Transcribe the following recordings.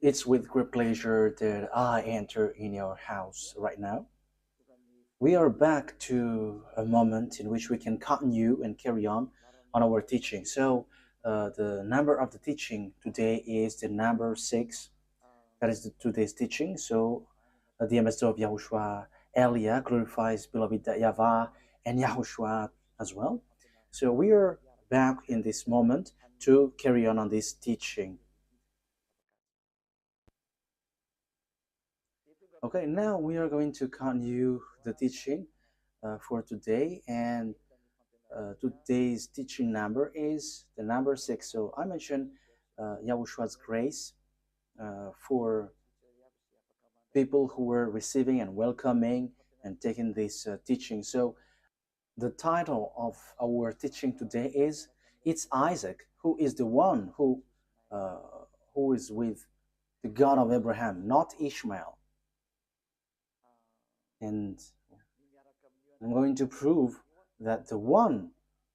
It's with great pleasure that I enter in your house right now. We are back to a moment in which we can continue and carry on our teaching. So, the number of the teaching today is the number 6. That is today's teaching. So, the ambassador of Yahushua, Elia, glorifies beloved YAHVAH and YAHOSHUAH as well. So, we are back in this moment to carry on this teaching. Okay, now we are going to continue the teaching for today, and today's teaching number is the number 6. So I mentioned Yahushua's grace for people who were receiving and welcoming and taking this teaching. So the title of our teaching today is "It's Isaac who is the one uh, who is with the God of Abraham, not Ishmael." And I'm going to prove that the one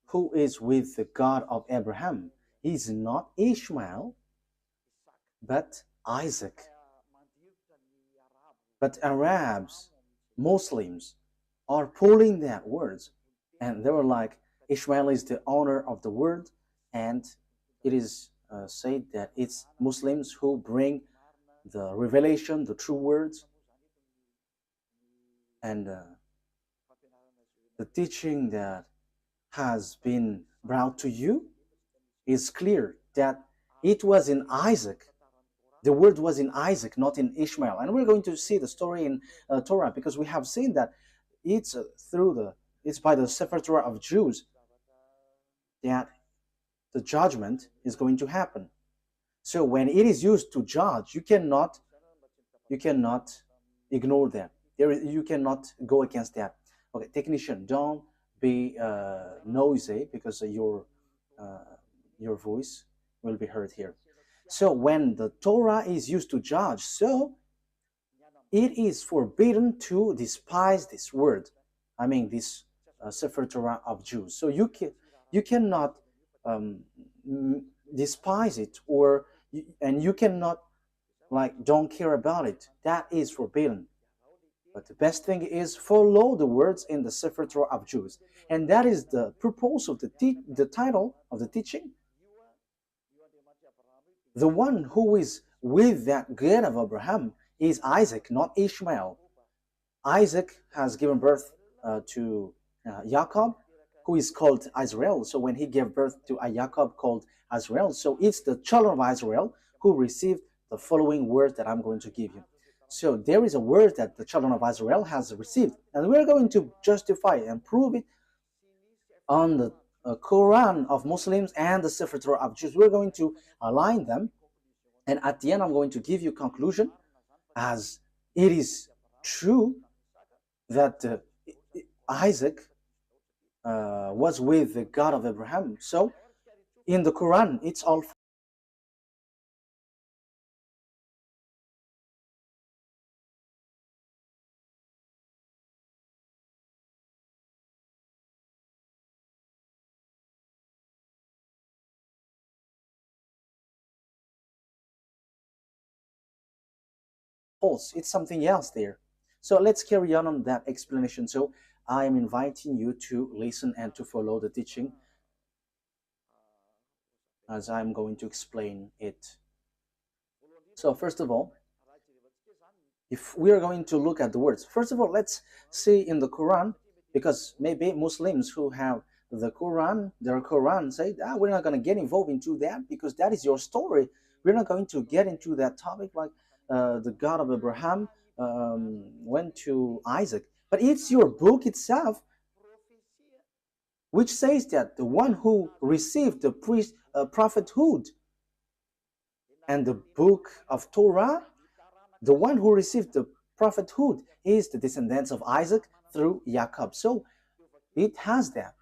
who is with the God of Abraham is not Ishmael, but Isaac. But Arabs, Muslims, are pulling that words, and they were like, Ishmael is the owner of the word, and it is said that it's Muslims who bring the revelation, the true words, and the teaching that has been brought to you is clear that it was in Isaac. The word was in Isaac, not in Ishmael. And we're going to see the story in Torah, because we have seen that it's it's by the Sefer Torah of Jews that the judgment is going to happen. So when it is used to judge, you cannot ignore that. You cannot go against that. Okay, technician, don't be noisy, because your voice will be heard here. So when the Torah is used to judge, so it is forbidden to despise this word. I mean, this Sefer Torah of Jews. So you cannot despise it, and you cannot don't care about it. That is forbidden. But the best thing is follow the words in the Sefer Torah of Jews, and that is the purpose of the title of the teaching. The one who is with that God of Abraham is Isaac, not Ishmael. Isaac has given birth to Jacob, who is called Israel. So when he gave birth to a Jacob called Israel, so it's the children of Israel who received the following word that I'm going to give you. So there is a word that the children of Israel has received, and we're going to justify and prove it on the Quran of Muslims and the Sefer Torah of Jews. We're going to align them, and at the end I'm going to give you conclusion, as it is true that Isaac was with the God of Abraham. So in the Quran it's all false. It's something else there. So let's carry on that explanation. So I am inviting you to listen and to follow the teaching as I'm going to explain it. So first of all, if we are going to look at the words, first of all, let's see in the Quran, because maybe Muslims who have the Quran, their Quran, say, we're not going to get involved into that because that is your story. We're not going to get into that topic, like the God of Abraham went to Isaac. But it's your book itself which says that the one who received the prophethood and the book of Torah, the one who received the prophethood is the descendants of Isaac through Jacob. So it has that.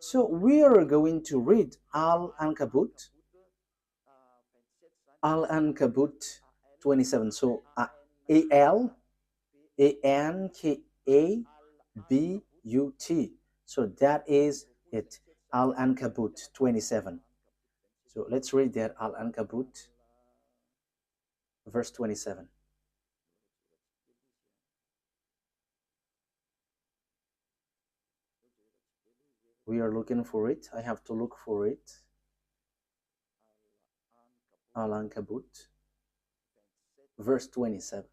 So we are going to read Al-Ankabut 27. So Al-Ankabut. So that is it, Al-Ankabut 27. So let's read that, Al-Ankabut verse 27. We are looking for it. I have to look for it. Al-Ankabut, verse 27.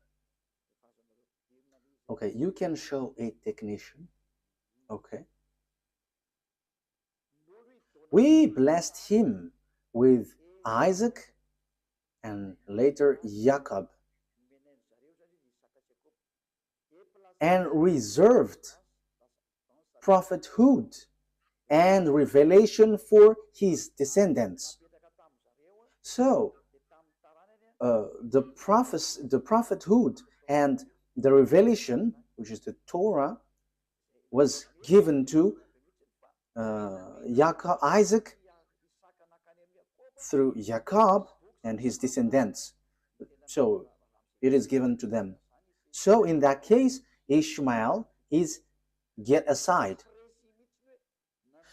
Okay, you can show a technician. Okay. We blessed him with Isaac and later Jacob, and reserved prophethood and revelation for his descendants. So, the prophethood and the revelation, which is the Torah, was given to Isaac through Jacob and his descendants. So it is given to them. So in that case, Ishmael is get aside,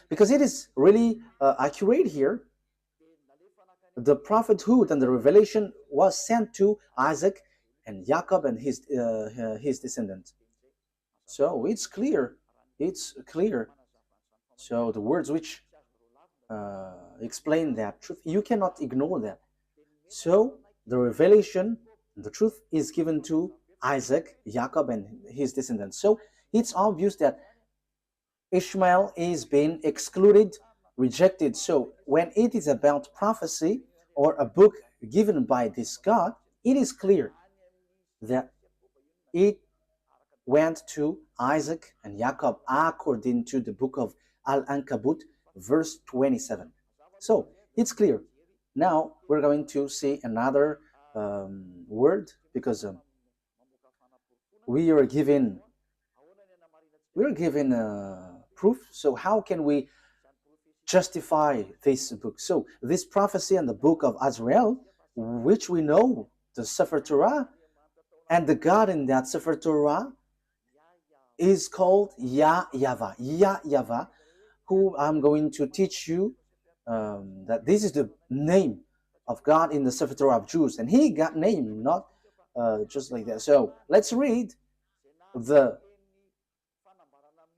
because it is really accurate here. The prophethood and the revelation was sent to Isaac and Jacob and his descendants. So it's clear. It's clear. So the words which explain that truth, you cannot ignore that. So the revelation, the truth is given to Isaac, Jacob, and his descendants. So it's obvious that Ishmael is being excluded, rejected. So when it is about prophecy or a book given by this God, it is clear that it went to Isaac and Jacob according to the book of Al-Ankabut, verse 27. So it's clear. Now we're going to see another word, because we are given proof. So how can we justify this book? So this prophecy and the book of Azrael, which we know, the Sefer Torah, and the God in that Sefer Torah is called YAHVAH. YAHVAH, who I'm going to teach you that this is the name of God in the Sefer Torah of Jews, and he got named not just like that. So let's read the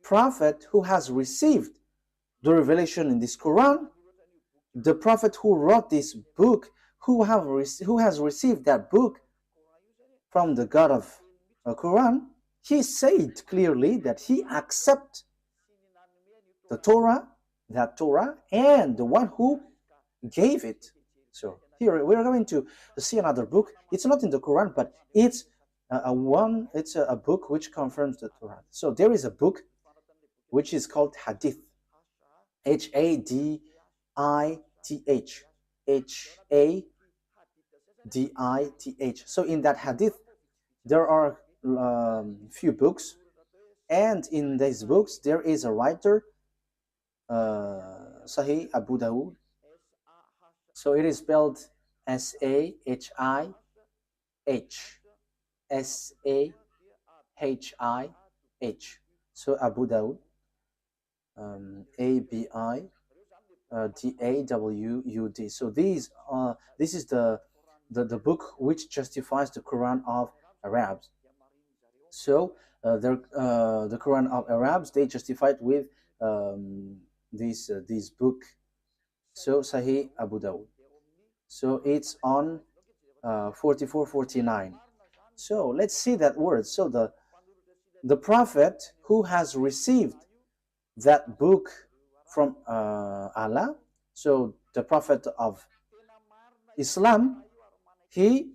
prophet who has received the revelation in this Quran, the prophet who wrote this book, who has received that book from the God of the Quran. He said clearly that he accepts the Torah, that Torah, and the one who gave it. So here we're going to see another book. It's not in the Quran, but it's a book which confirms the Torah. So there is a book which is called Hadith, Hadith, Hadith. So in that Hadith, there are few books, and in these books there is a writer, Sahih Abu Dawud. So it is spelled Sahih, Sahih. So Abu Dawud, Abidawud. So this is the book which justifies the Quran of Arabs. So the Quran of Arabs, they justified with this book. So Sahih Abu Dawud. So it's on 4449. So let's see that word. So the prophet who has received that book from Allah, so the prophet of Islam, he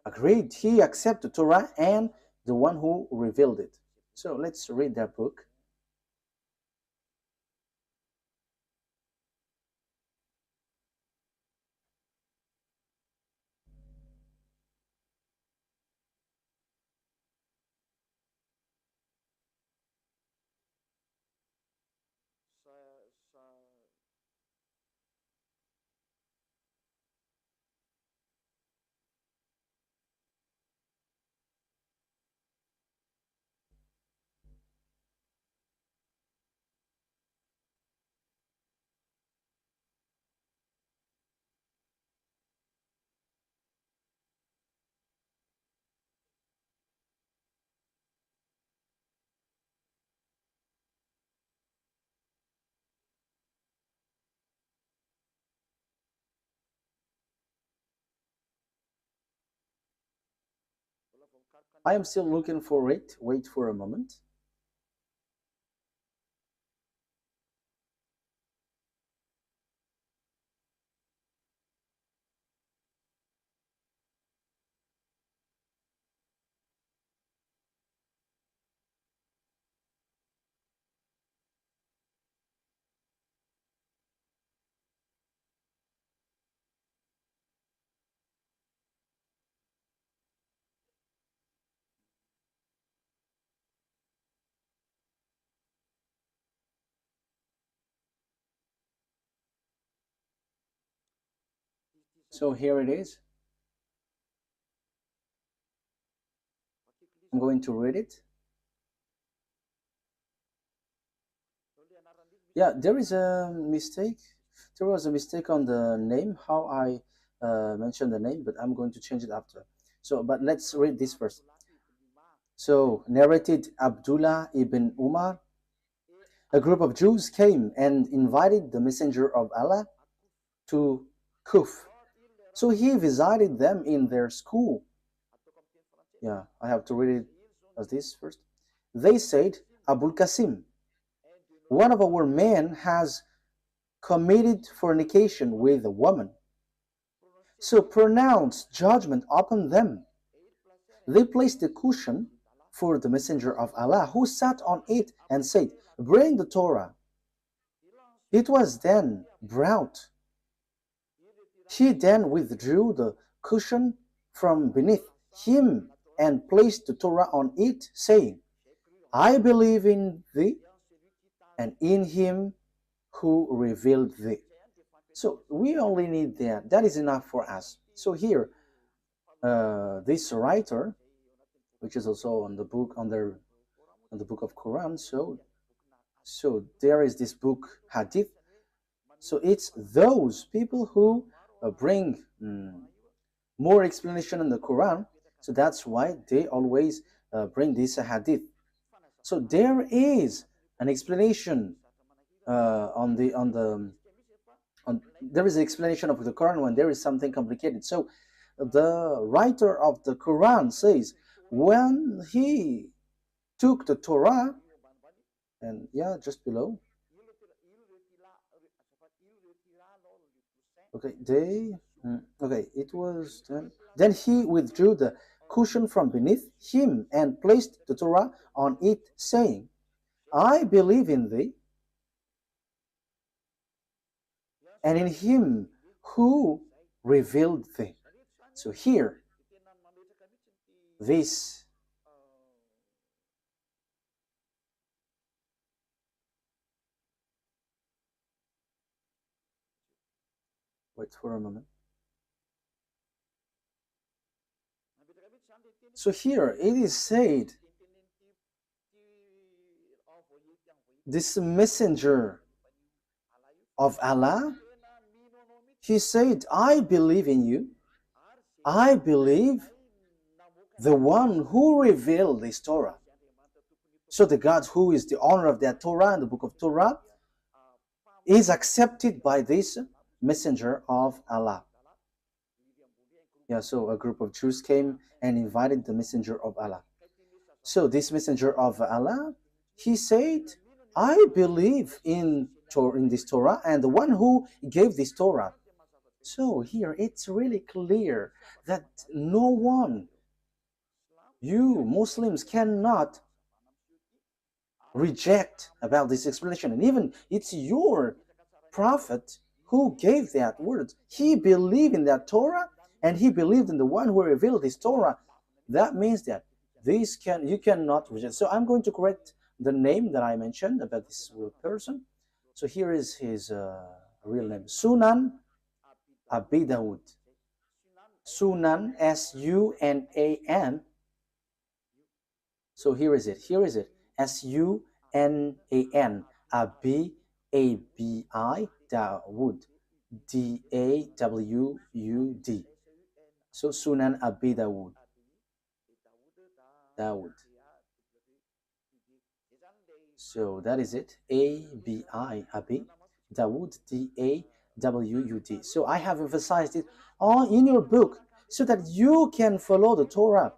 agreed, he accepted Torah and the one who revealed it. So let's read that book. I am still looking for it. Wait for a moment. So here it is. I'm going to read it. Yeah, there is a mistake. There was a mistake on the name, how I mentioned the name, but I'm going to change it after. So, but let's read this first. So, narrated Abdullah ibn Umar, a group of Jews came and invited the Messenger of Allah to Kuf. So he visited them in their school. Yeah, I have to read it as this first. They said, Abul Qasim, one of our men has committed fornication with a woman. So pronounce judgment upon them. They placed a cushion for the Messenger of Allah, who sat on it and said, bring the Torah. It was then brought. He then withdrew the cushion from beneath him and placed the Torah on it, saying, I believe in thee and in him who revealed thee. So we only need that. That is enough for us. So here, this writer, which is also on the book on the book of Quran. So there is this book Hadith. So it's those people who bring more explanation in the Quran. So that's why they always bring this Hadith. So there is an explanation there is an explanation of the Quran when there is something complicated. So the writer of the Quran says when he took the Torah, and yeah, just below. Okay, it was then he withdrew the cushion from beneath him and placed the Torah on it, saying, I believe in thee and in him who revealed thee. So here, this wait for a moment. So here it is said, this messenger of Allah, he said, I believe in you. I believe the one who revealed this Torah. So the God who is the owner of that Torah and the book of Torah is accepted by this messenger of Allah. Yeah, so a group of Jews came and invited the messenger of Allah. So this messenger of Allah, he said, I believe in this Torah and the one who gave this Torah. So here it's really clear that no one, you Muslims, cannot reject about this explanation. And even it's your prophet who gave that word. He believed in that Torah and he believed in the one who revealed this Torah. That means that you cannot reject. So I'm going to correct the name that I mentioned about this person. So here is his real name, Sunan Abi Dawud. Sunan, S-U-N-A-N. So here is it. S-U-N-A-N. Abi, A-B-I, Dawud. D-A-W-U-D. So Sunan Abi Dawud. Dawud. So that is it. A-B-I, Abi. Dawud, D-A-W-U-D. So I have emphasized it all in your book so that you can follow the Torah.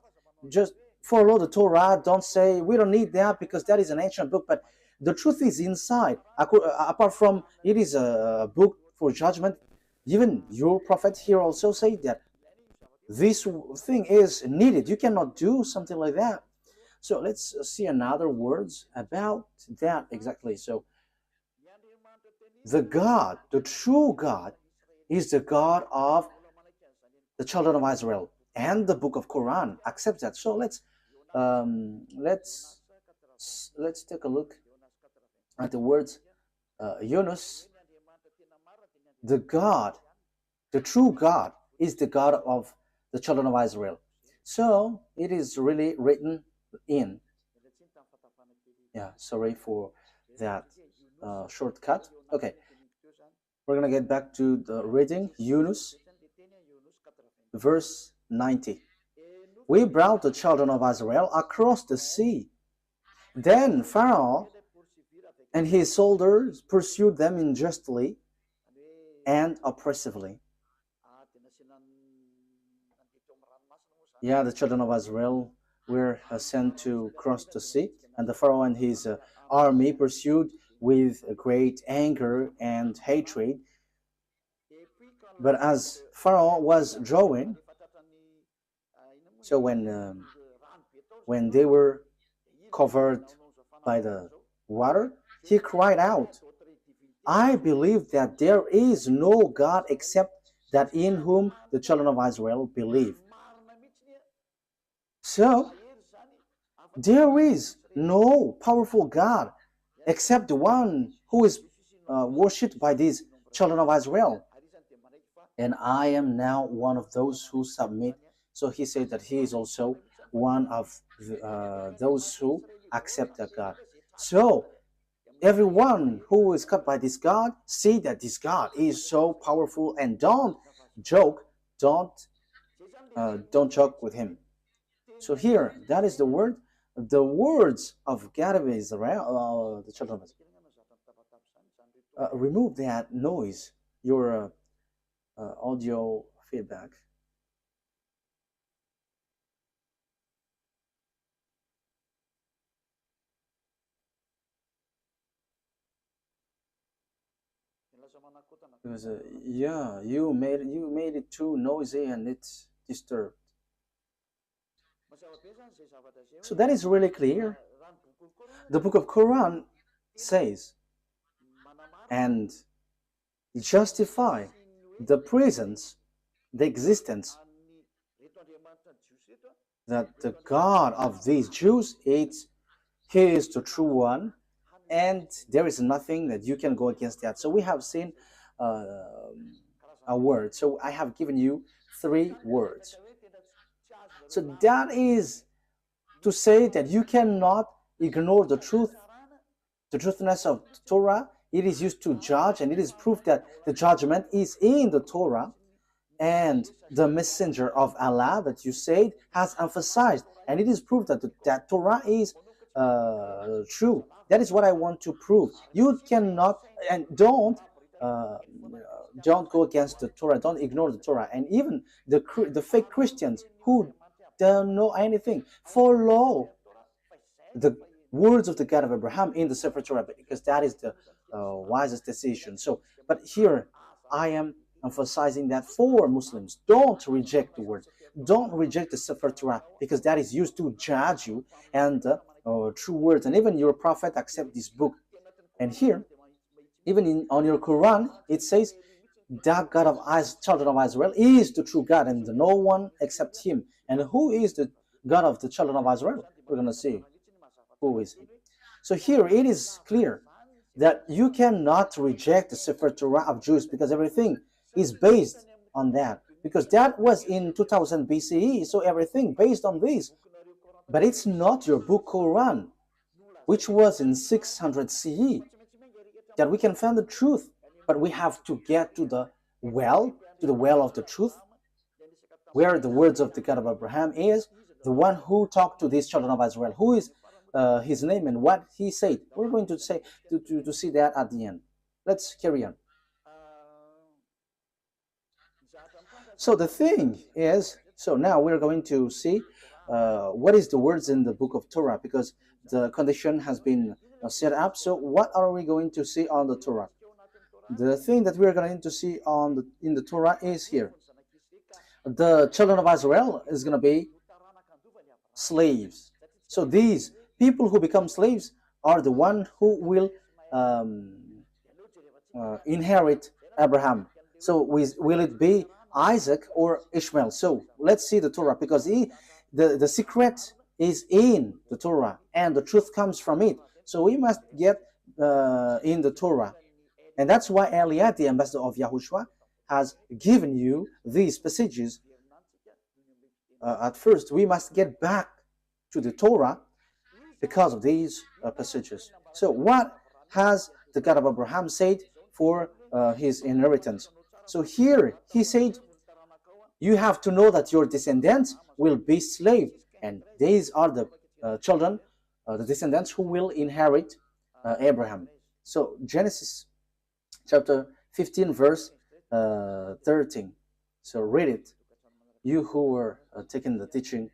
just follow the Torah. Don't say we don't need that because that is an ancient book. But the truth is inside. Apart from it is a book for judgment, even your prophet here also say that this thing is needed. You cannot do something like that. So let's see another words about that exactly. So the God, the true God, is the God of the children of Israel, and the book of Quran accepts that. So um, let's let's take a look at the words Yunus. The God, the true God, is the God of the children of Israel. So it is really written in. Yeah, sorry for that shortcut. Okay, we're gonna get back to the reading. Yunus, verse 90. We brought the children of Israel across the sea. Then Pharaoh and his soldiers pursued them unjustly and oppressively. Yeah, the children of Israel were sent to cross the sea, and the Pharaoh and his army pursued with great anger and hatred. But as Pharaoh was drawing, so when they were covered by the water, he cried out, I believe that there is no God except that in whom the children of Israel believe. So there is no powerful God except the one who is worshipped by these children of Israel. And I am now one of those who submit. So he said that he is also one of those who accept that God. So everyone who is cut by this God, see that this God is so powerful, and don't joke, don't joke with him. So here, that is the word, the words of God of Israel, the children of Israel. Remove that noise, your audio feedback. Because yeah, you made it too noisy and it's disturbed. So that is really clear. The book of Quran says and justify the presence, the existence that the God of these Jews is, he is the true one, and there is nothing that you can go against that. So we have seen uh, a word. So I have given you 3 words. So that is to say that you cannot ignore the truth, the truthness of the Torah. It is used to judge, and it is proof that the judgment is in the Torah. And the messenger of Allah that you said has emphasized, and it is proof that that Torah is true. That is what I want to prove. You cannot, and uh, don't go against the Torah. Don't ignore the Torah. And even the fake Christians who don't know anything follow the words of the God of Abraham in the Sefer Torah, because that is the wisest decision. So, but here I am emphasizing that for Muslims, don't reject the word, don't reject the Sefer Torah, because that is used to judge you, and true words, and even your prophet accept this book. And here, even on your Quran, it says that God of children of Israel is the true God, and no one except Him. And who is the God of the children of Israel? We're gonna see who is He. So here it is clear that you cannot reject the Sefer Torah of Jews, because everything is based on that, because that was in 2000 BCE, so everything based on this. But it's not your book Quran, which was in 600 CE, that we can find the truth. But we have to get to the well of the truth, where the words of the God of Abraham is, the one who talked to these children of Israel, who is his name and what he said. We're going to say to see that at the end. Let's carry on. So the thing is, so now we're going to see what is the words in the book of Torah, because the condition has been set up. So what are we going to see on the Torah? The thing that we are going to see in the Torah is here. The children of Israel is going to be slaves. So these people who become slaves are the one who will inherit Abraham. So will it be Isaac or Ishmael? So let's see the Torah, because the secret is in the Torah and the truth comes from it. So we must get in the Torah. And that's why Eliad, the ambassador of Yahushua, has given you these passages. At first, we must get back to the Torah because of these passages. So what has the God of Abraham said for his inheritance? So here he said, you have to know that your descendants will be slaves, and these are the children, the descendants who will inherit Abraham. So Genesis chapter 15 verse 13. So read it, you who are taking the teaching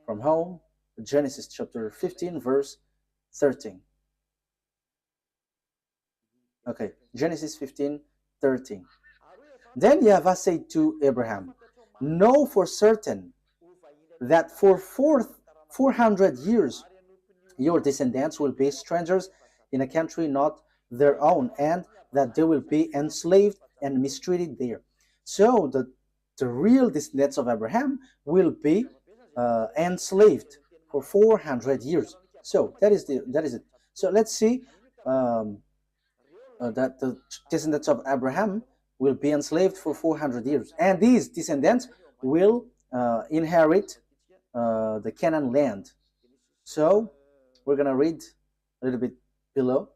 from home. Genesis chapter 15 verse 13. Okay, Genesis 15 13. Then YAHVAH said to Abraham, know for certain that for 400 years your descendants will be strangers in a country not their own, and that they will be enslaved and mistreated there. So the real descendants of Abraham will be enslaved for 400 years. So that is it. So let's see that the descendants of Abraham will be enslaved for 400 years, and these descendants will inherit the Canaan land. So we're gonna read a little bit below.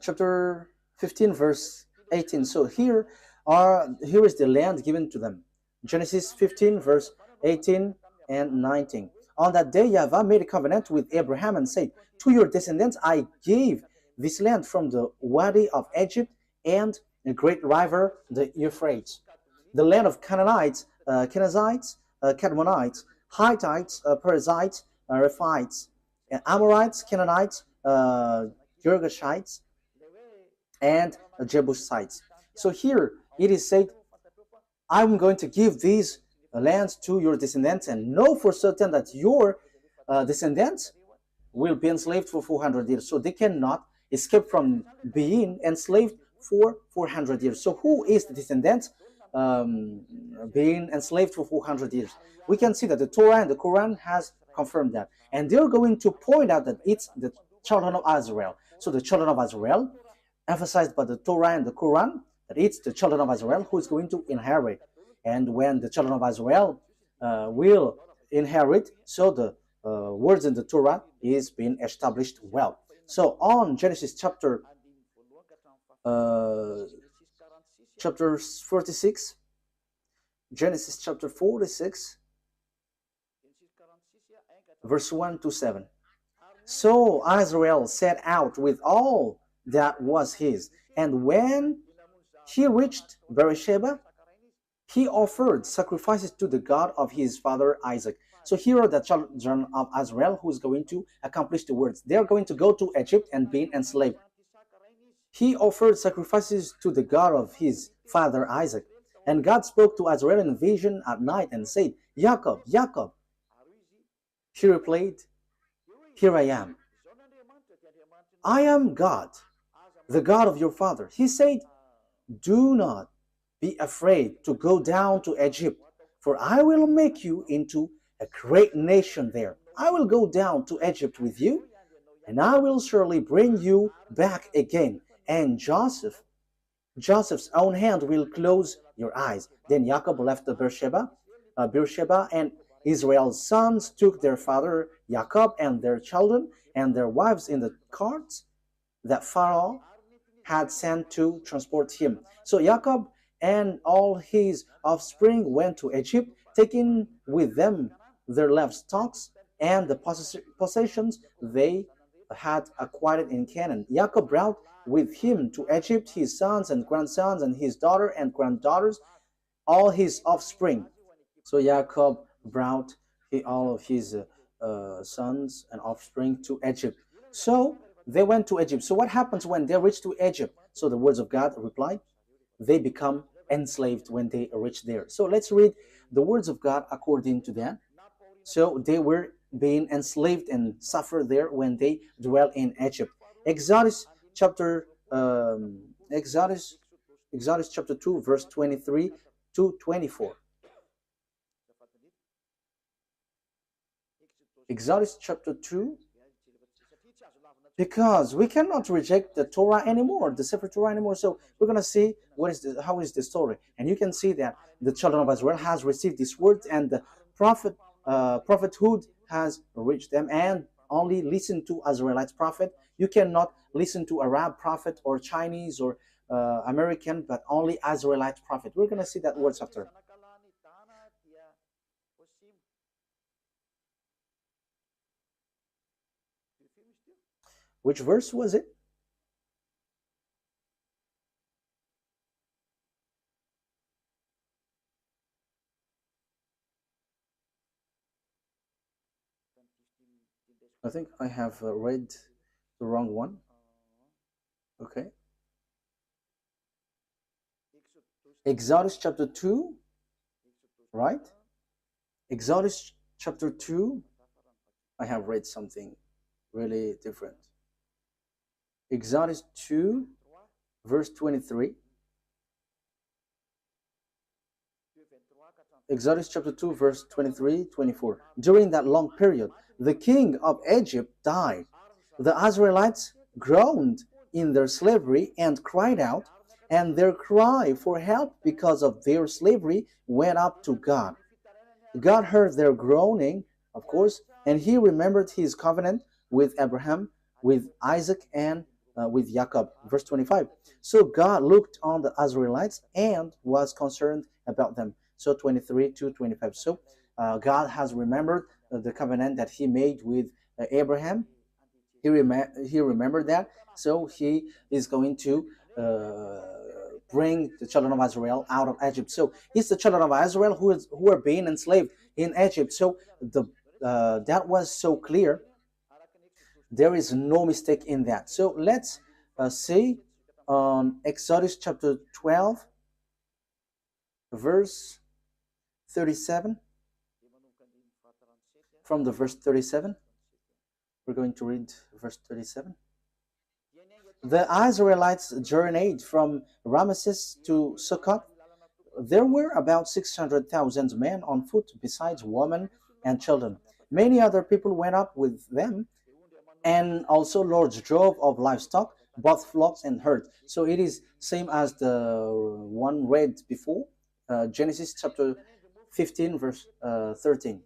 Chapter 15 verse 18. So here is the land given to them. Genesis 15 verse 18 and 19. On that day YAHVAH made a covenant with Abraham and said, to your descendants I gave this land from the Wadi of Egypt and the great river the Euphrates, the land of Canaanites, Kenizzites, Cadmonites, Hittites, Perizzites, Rephites, Amorites, Canaanites, Girgashites, and Jebusites. So here it is said, I'm going to give these lands to your descendants, and know for certain that your descendants will be enslaved for 400 years. So they cannot escape from being enslaved for 400 years. So who is the descendants being enslaved for 400 years? We can see that the Torah and the Quran has confirmed that. And they're going to point out that it's the children of Israel. So the children of Israel, emphasized by the Torah and the Quran, that it's the children of Israel who is going to inherit. And when the children of Israel will inherit, so the words in the Torah is being established well. So on Genesis chapter 46, Genesis chapter 46, verse 1 to 7. So Israel set out with all that was his, and when he reached Beersheba, he offered sacrifices to the God of his father Isaac. So here are the children of Israel who is going to accomplish the words. They are going to go to Egypt and be enslaved. He offered sacrifices to the God of his father Isaac. And God spoke to Israel in a vision at night and said, Jacob, Jacob. He replied, here I am. I am God, the God of your father. He said, do not be afraid to go down to Egypt, for I will make you into a great nation there. I will go down to Egypt with you, and I will surely bring you back again. And Joseph's own hand will close your eyes. Then Jacob left the Beersheba, and Israel's sons took their father Jacob and their children and their wives in the carts that Pharaoh had sent to transport him. So Jacob and all his offspring went to Egypt, taking with them their livestock and the possessions they had acquired in Canaan. Jacob brought with him to Egypt his sons and grandsons and his daughter and granddaughters, all his offspring. So Jacob brought all of his sons and offspring to Egypt. So they went to Egypt. So what happens when they reach to Egypt? So the words of God replied, they become enslaved when they reach there. So let's read the words of God according to that. So they were being enslaved and suffered there when they dwell in Egypt. Exodus chapter Exodus chapter 2 verse 23 to 24. Exodus chapter 2, because we cannot reject the Torah anymore, the Sefer Torah anymore. So we're going to see how is the story. And you can see that the children of Israel has received this word, and the prophethood has reached them, and only listen to Israelite prophet. You cannot listen to Arab prophet or Chinese or American, but only Israelite prophet. We're going to see that words after. Which verse was it? I think I have read the wrong one. Okay. Exodus chapter 2, right? Exodus chapter 2, I have read something really different. Exodus 2, verse 23. Exodus chapter 2, verse 23, 24. During that long period, the king of Egypt died. The Israelites groaned in their slavery and cried out, and their cry for help because of their slavery went up to God. God heard their groaning, of course, and he remembered his covenant with Abraham, with Isaac, and with Jacob. Verse 25. So God looked on the Israelites and was concerned about them. So 23 to 25. So God has remembered the covenant that he made with Abraham. He remembered that. So he is going to bring the children of Israel out of Egypt. So it's the children of Israel who are being enslaved in Egypt. So that was so clear. There is no mistake in that. So let's see on Exodus chapter 12, verse 37. From the verse 37, we're going to read verse 37. The Israelites journeyed from Ramesses to Succoth. There were about 600,000 men on foot, besides women and children. Many other people went up with them, and also large drove of livestock, both flocks and herds. So it is same as the one read before, Genesis chapter 15, verse 13.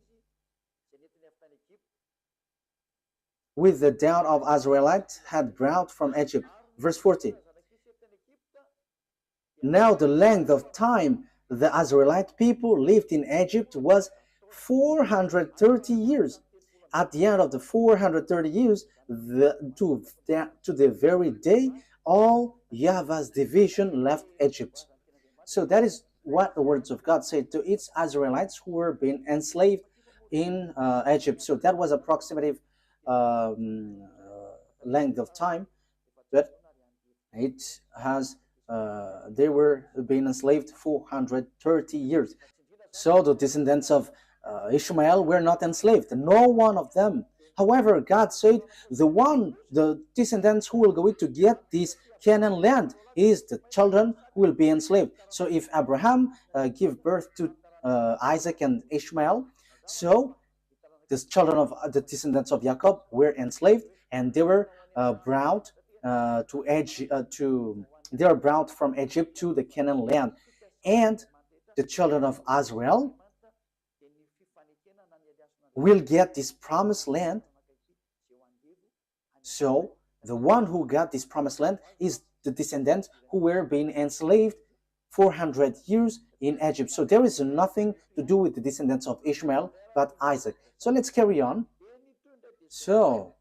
With the doubt of Israelites had brought from Egypt. Verse 40. Now the length of time the Israelite people lived in Egypt was 430 years. At the end of the 430 years, to the very day, all YAHVAH's division left Egypt. So that is what the words of God said to its Israelites who were being enslaved in Egypt. So that was approximative length of time, but it has they were being enslaved 430 years. So the descendants of Ishmael were not enslaved, no one of them. However, God said the descendants who will go to get this Canaan land is the children who will be enslaved. So if Abraham give birth to Isaac and Ishmael, so the children of the descendants of Jacob were enslaved, and they were brought they were brought from Egypt to the Canaan land, and the children of Israel will get this promised land. So the one who got this promised land is the descendants who were being enslaved 400 years in Egypt. So there is nothing to do with the descendants of Ishmael but Isaac. So let's carry on. So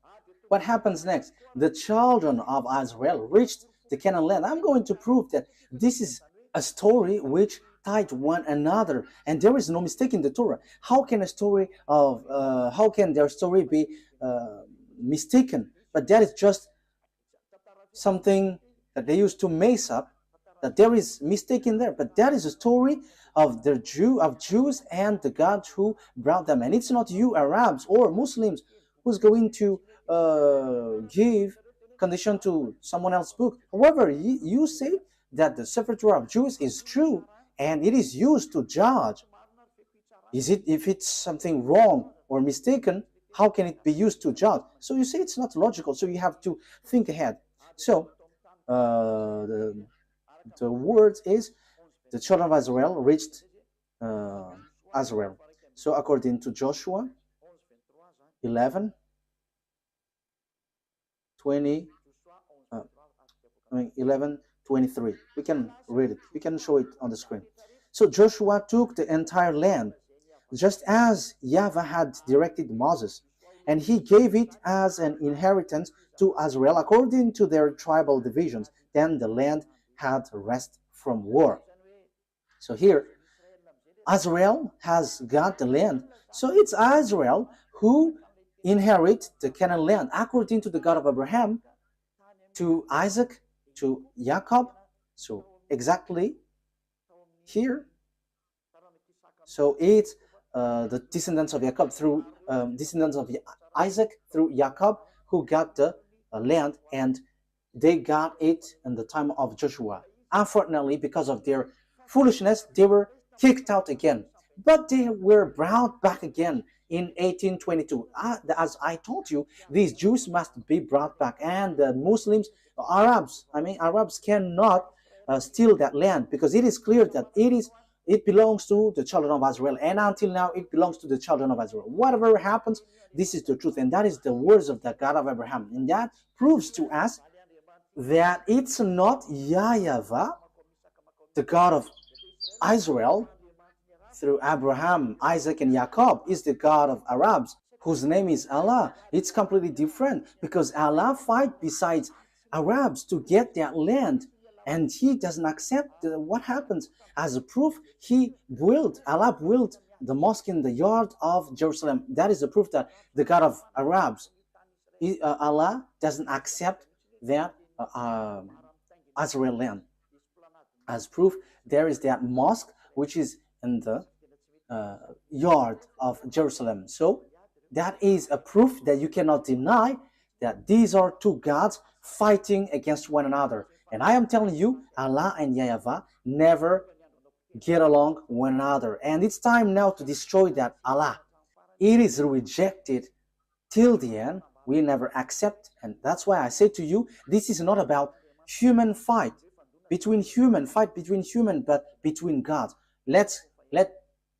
What happens next? The children of Israel reached the Canaan land. I'm going to prove that this is a story which tied one another, and there is no mistake in the Torah. How can how can their story be mistaken? But that is just something that they used to mess up, that there is mistake in there. But that is a story of Jews and the God who brought them. And it's not you Arabs or Muslims who's going to give condition to someone else's book. However, you say that the Sefer Torah of Jews is true and it is used to judge. If it's something wrong or mistaken, how can it be used to judge? So you say it's not logical, so you have to think ahead. So the word is the children of Israel reached Israel. So according to Joshua 11, 11:23. We can read it. We can show it on the screen. So Joshua took the entire land, just as YAHVAH had directed Moses, and he gave it as an inheritance to Israel according to their tribal divisions. Then the land had rest from war. So here, Israel has got the land. So it's Israel who inherit the Canaan land according to the God of Abraham, to Isaac, to Jacob. So exactly here. So it's the descendants of Jacob through descendants of Isaac through Jacob who got the land, and they got it in the time of Joshua. Unfortunately, because of their foolishness, they were kicked out again. But they were brought back again in 1822. As I told you, these Jews must be brought back, and the Muslims, Arabs cannot steal that land, because it is clear that it belongs to the children of Israel, and until now it belongs to the children of Israel. Whatever happens, this is the truth, and that is the words of the God of Abraham, and that proves to us that it's not YAHVAH, the God of Israel, through Abraham, Isaac, and Jacob, is the God of Arabs, whose name is Allah. It's completely different, because Allah fight besides Arabs to get that land, and he doesn't accept what happens. As a proof, Allah built the mosque in the yard of Jerusalem. That is the proof that the God of Arabs, Allah doesn't accept that Israel land. As proof, there is that mosque which is in the yard of Jerusalem. So that is a proof that you cannot deny that these are two gods fighting against one another. And I am telling you, Allah and YAHVAH never get along one another. And it's time now to destroy that Allah. It is rejected till the end. We never accept. And that's why I say to you, this is not about human fight between human, but between gods. Let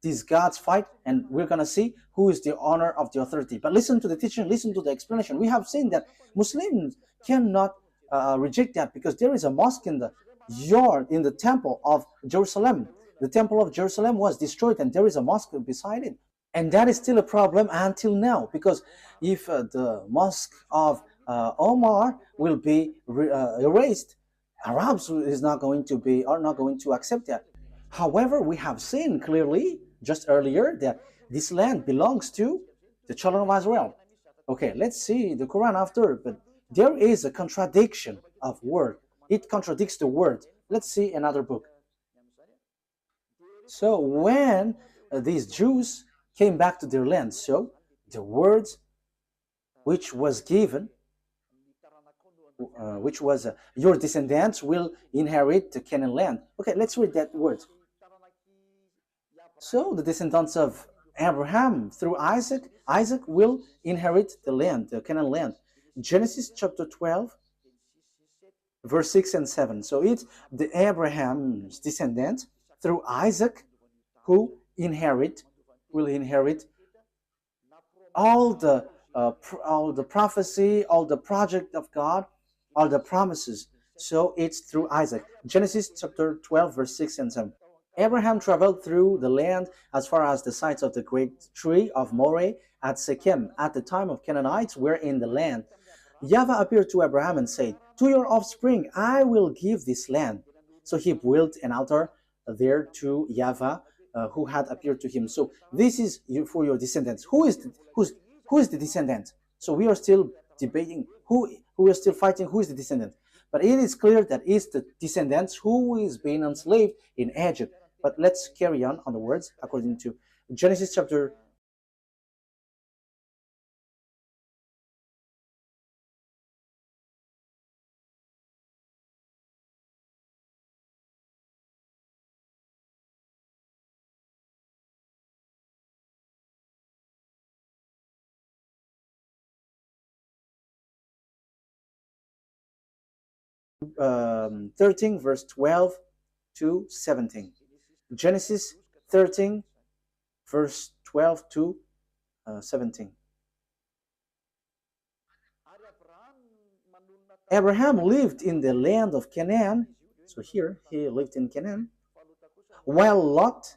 these gods fight, and we're going to see who is the honor of the authority. But listen to the teaching, listen to the explanation. We have seen that Muslims cannot reject that, because there is a mosque in the yard, in the temple of Jerusalem. The temple of Jerusalem was destroyed, and there is a mosque beside it. And that is still a problem until now, because if the mosque of Omar will be erased, Arabs are not going to accept that. However, we have seen clearly just earlier that this land belongs to the children of Israel. Okay, let's see the Quran after, but there is a contradiction of word. It contradicts the word. Let's see another book. So when these Jews came back to their land, so the words which was given, which was your descendants will inherit the Canaan land. Okay, let's read that word. So the descendants of Abraham through Isaac will inherit the land, the Canaan land. Genesis chapter 12, verse 6 and 7. So it's the Abraham's descendants through Isaac who will inherit all the prophecy, all the project of God, all the promises. So it's through Isaac. Genesis chapter 12, verse 6 and 7. Abraham traveled through the land as far as the sites of the great tree of Moreh at Shechem. At the time of Canaanites were in the land. YAHVAH appeared to Abraham and said, "To your offspring I will give this land." So he built an altar there to YAHVAH, who had appeared to him. So this is for your descendants. Who is the descendant? So we are still debating who is still fighting who is the descendant. But it is clear that it's the descendants who is being enslaved in Egypt. But let's carry on the words according to Genesis chapter um, 13, verse 12 to 17. Genesis 13, verse 12 to 17. Abraham lived in the land of Canaan. So here he lived in Canaan, while Lot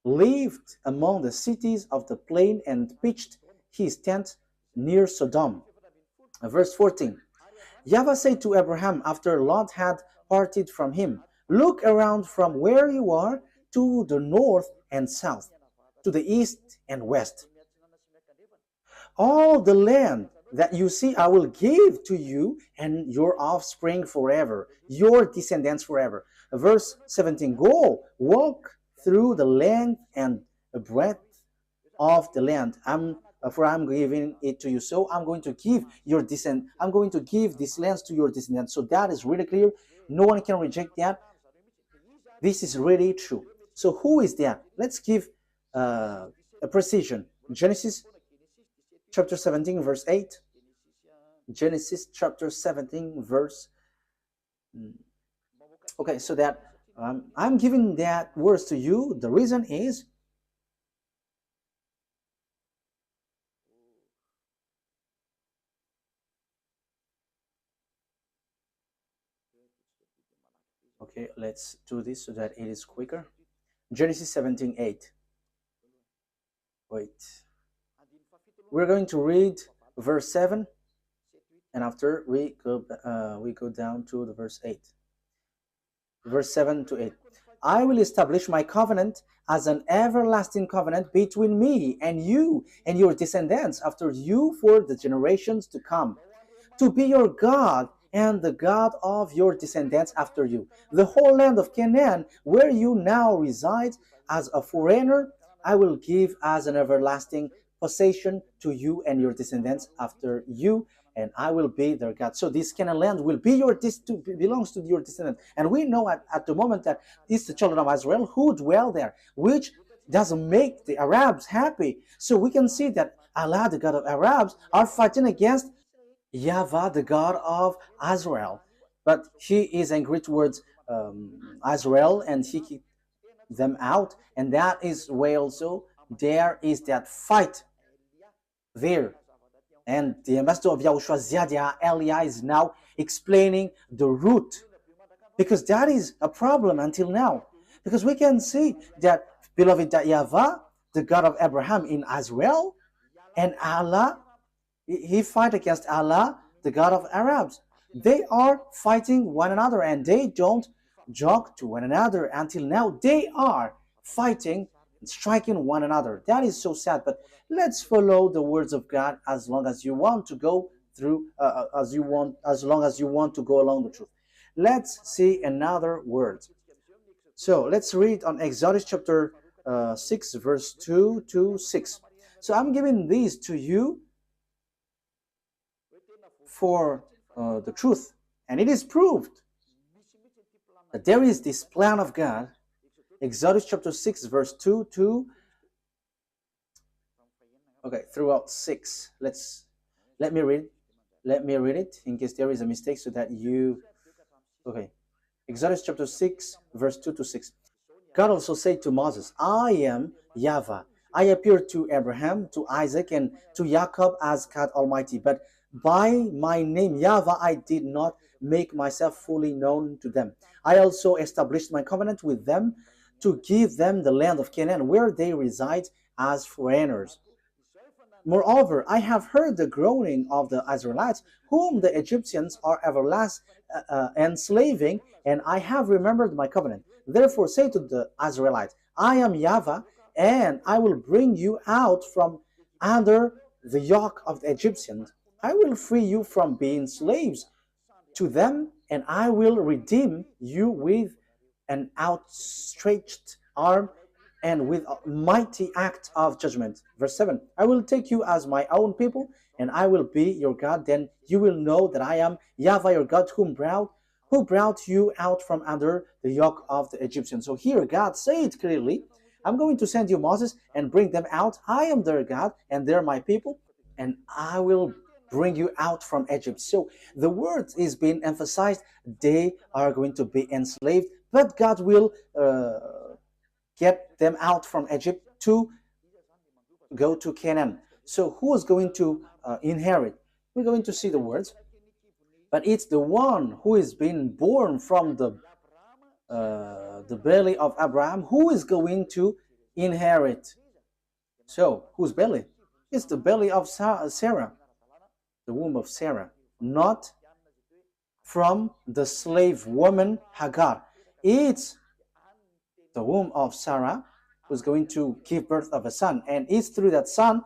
lived among the cities of the plain and pitched his tent near Sodom. Verse 14. YAHVAH said to Abraham after Lot had parted from him, "Look around from where you are to the north and south, to the east and west. All the land that you see I will give to you and your offspring forever, your descendants forever." Verse 17, "Go, walk through the length and the breadth of the land. For I'm giving it to you. So I'm going to give I'm going to give these lands to your descendants." So that is really clear. No one can reject that. This is really true. So who is that? Let's give a precision. Genesis chapter 17, verse 8. Genesis chapter 17, verse. Okay, so that I'm giving that words to you. The reason is okay, let's do this so that it is quicker. Genesis 17:8. Wait. We're going to read verse 7, and after we go down to the verse 8. Verse 7 to 8. "I will establish my covenant as an everlasting covenant between me and you and your descendants after you for the generations to come, to be your God and the God of your descendants after you. The whole land of Canaan, where you now reside as a foreigner, I will give as an everlasting possession to you and your descendants after you, and I will be their God." So this Canaan land will be belongs to your descendants. And we know at the moment that it's the children of Israel who dwell there, which doesn't make the Arabs happy. So we can see that Allah, the God of Arabs, are fighting against YAHVAH, the God of Israel. But he is angry towards Israel, and he kicked them out. And that is why also there is that fight there. And the ambassador of YAHOSHUAH, Ziadia Elia, is now explaining the root, because that is a problem until now. Because we can see that, beloved, that YAHVAH, the God of Abraham in Israel, and Allah, he fight against Allah, the God of Arabs. They are fighting one another, and they don't joke to one another until now. They are fighting and striking one another. That is so sad. But let's follow the words of God as long as you want to go through, as long as you want to go along the truth. Let's see another word. So let's read on Exodus chapter 6, verse 2 to 6. So I'm giving these to you for the truth, and it is proved that there is this plan of God. Exodus chapter 6, verse 2 to throughout 6. Let me read it in case there is a mistake, so that you Exodus chapter 6, verse 2 to 6. God also said to Moses, "I am YAHVAH. I appeared to Abraham, to Isaac, and to Jacob as God Almighty, but by my name YAHVAH I did not make myself fully known to them. I also established my covenant with them to give them the land of Canaan, where they reside as foreigners. Moreover, I have heard the groaning of the Israelites, whom the Egyptians are enslaving, and I have remembered my covenant. Therefore say to the Israelites, I am YAHVAH, and I will bring you out from under the yoke of the Egyptians. I will free you from being slaves to them, and I will redeem you with an outstretched arm and with a mighty act of judgment. Verse 7, I will take you as my own people, and I will be your God. Then you will know that I am YAHVAH your God, who brought you out from under the yoke of the Egyptians. So here God said clearly, I'm going to send you Moses and bring them out. I am their God, and they're my people, and I will bring you out from Egypt. So the word is being emphasized. They are going to be enslaved, but God will get them out from Egypt to go to Canaan. So who is going to inherit? We're going to see the words, but it's the one who is being born from the belly of Abraham who is going to inherit. So whose belly? It's the belly of Sarah, the womb of Sarah, not from the slave woman Hagar. It's the womb of Sarah who's going to give birth of a son, and it's through that son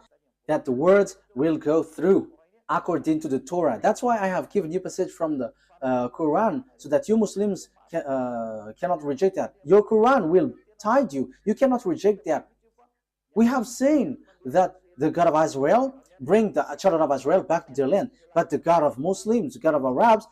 that the words will go through according to the Torah. That's why I have given you passage from the Quran, so that you Muslims cannot reject that. Your Quran will guide you. You cannot reject that. We have seen that the God of Israel bring the children of Israel back to their land, but the God of Muslims, the God of Arabs,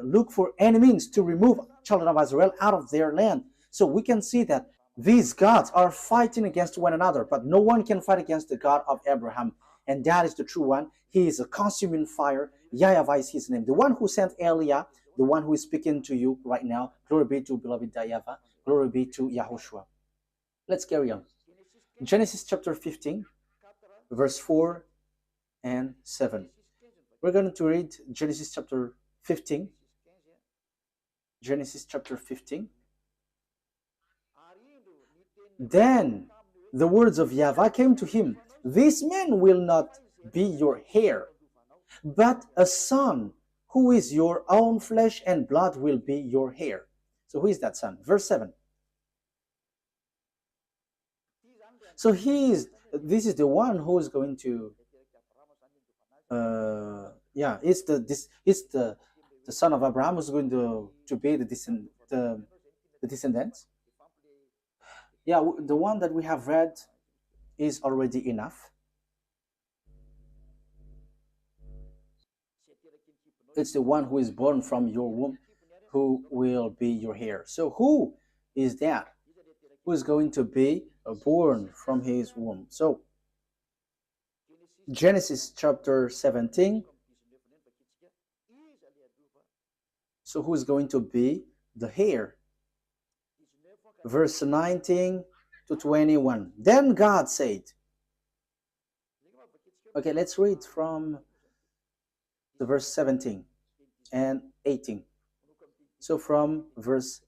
look for any means to remove children of Israel out of their land. So we can see that these gods are fighting against one another, but no one can fight against the God of Abraham, and that is the true one. He is a consuming fire. YAHVAH is his name. The one who sent Elia, the one who is speaking to you right now. Glory be to beloved YAHVAH. Glory be to Yahushua. Let's carry on. Genesis chapter 15, verse 4 and 7. We're going to read Genesis chapter 15. Genesis chapter 15. Then the words of YAHVAH came to him. This man will not be your heir, but a son who is your own flesh and blood will be your heir. So who is that son? Verse 7. So this is the one who is going to it's the son of Abraham who's going to be the descendants. Yeah, the one that we have read is already enough. It's the one who is born from your womb who will be your heir. So who is that? Who is going to be born from his womb? So Genesis chapter 17. So who is going to be the heir? Verse 19 to 21. Then God said, okay, let's read from the verse 17 and 18. So from verse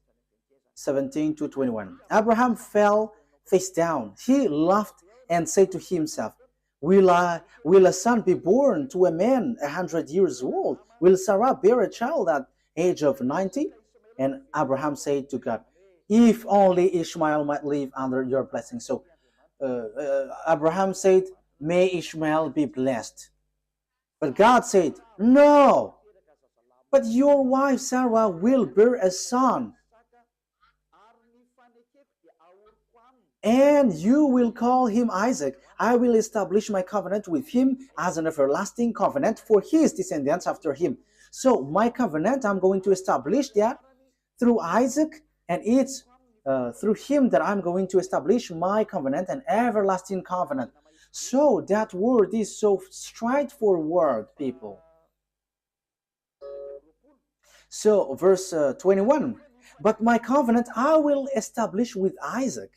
17 to 21. Abraham fell face down. He laughed and said to himself, Will a son be born to a man 100 years old? Will Sarah bear a child at age of 90? And Abraham said to God, if only Ishmael might live under your blessing. So Abraham said, may Ishmael be blessed. But God said, no, but your wife Sarah will bear a son, and you will call him Isaac. I will establish my covenant with him as an everlasting covenant for his descendants after him. So my covenant, I'm going to establish that through Isaac, and it's through him that I'm going to establish my covenant, an everlasting covenant. So that word is so straightforward, people. So verse 21, but my covenant I will establish with Isaac,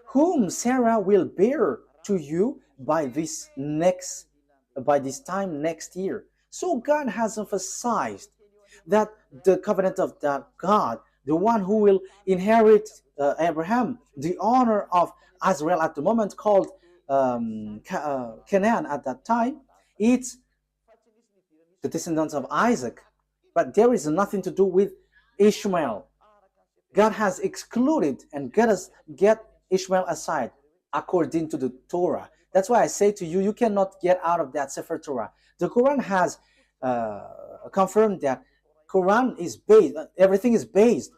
whom Sarah will bear to you by this time next year. So God has emphasized that the covenant of that God, the one who will inherit Abraham, the honor of Israel at the moment called Canaan at that time, it's the descendants of Isaac, but there is nothing to do with Ishmael. God has excluded and get Ishmael aside according to the Torah. That's why I say to you, you cannot get out of that Sefer Torah. The Quran has confirmed that Quran is based, everything is based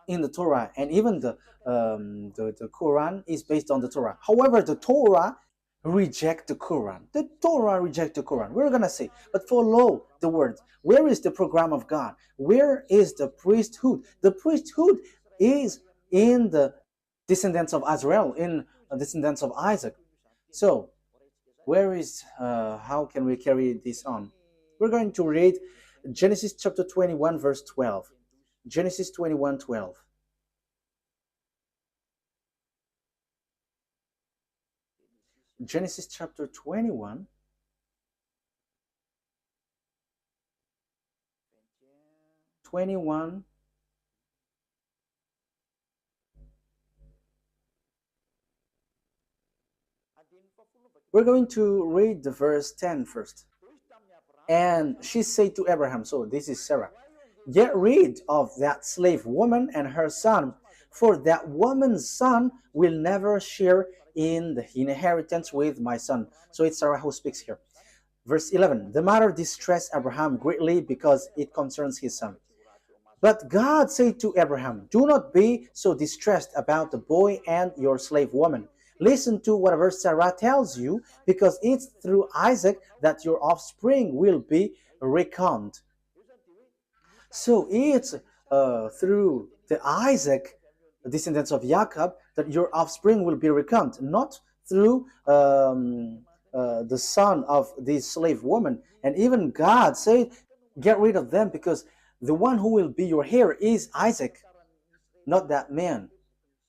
in the Torah, and even the Quran is based on the Torah. However, the Torah reject the Quran. The Torah reject the Quran. We're gonna say, but follow the words. Where is the program of God? Where is the priesthood? The priesthood is in the descendants of Israel, in the descendants of Isaac. So, where is, how can we carry this on? We're going to read Genesis chapter 21, verse 12. Genesis 21, 12. Genesis chapter 21, we're going to read the verse 10 first. And she said to Abraham, so this is Sarah, get rid of that slave woman and her son, for that woman's son will never share in the inheritance with my son. So it's Sarah who speaks here. Verse 11, the matter distressed Abraham greatly because it concerns his son. But God said to Abraham, do not be so distressed about the boy and your slave woman. Listen to whatever Sarah tells you, because it's through Isaac that your offspring will be reckoned. So it's through the Isaac, the descendants of Jacob, that your offspring will be reckoned, not through the son of this slave woman. And even God said, get rid of them, because the one who will be your heir is Isaac, not that man.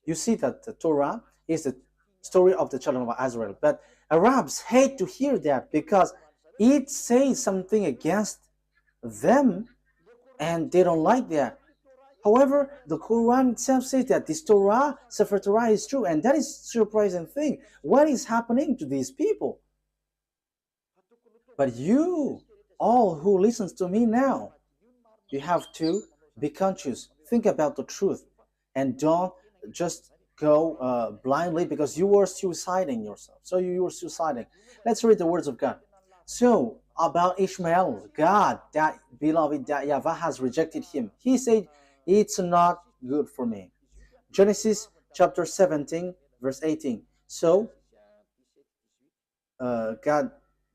You see that the Torah is the story of the children of Israel. But Arabs hate to hear that because it says something against them and they don't like that. However, the Quran itself says that this Torah, Sefer Torah, is true, and that is a surprising thing. What is happening to these people? But you, all who listens to me now, you have to be conscious. Think about the truth, and don't just go blindly, because you are suiciding yourself. So you are suiciding. Let's read the words of God. So about Ishmael, God, that beloved, that YAHVAH has rejected him. He said, it's not good for me. Genesis chapter 17, verse 18. So God,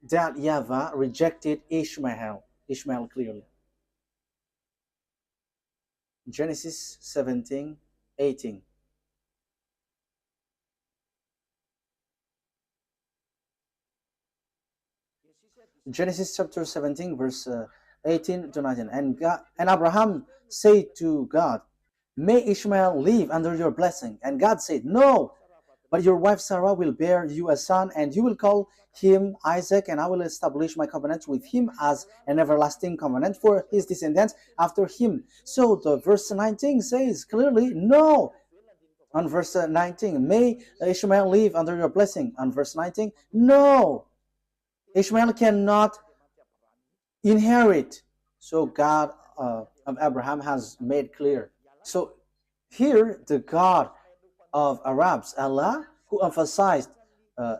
that YAHVAH rejected Ishmael clearly. Genesis 17, 18. Genesis chapter 17, verse 18 to 19. And Abraham said to God, may Ishmael live under your blessing. And God said, no, but your wife Sarah will bear you a son, and you will call him Isaac, and I will establish my covenant with him as an everlasting covenant for his descendants after him. So the verse 19 says clearly, no. On verse 19, may Ishmael live under your blessing. On verse 19, no. Ishmael cannot inherit. So God of Abraham has made clear. So here the God of Arabs, Allah, who emphasized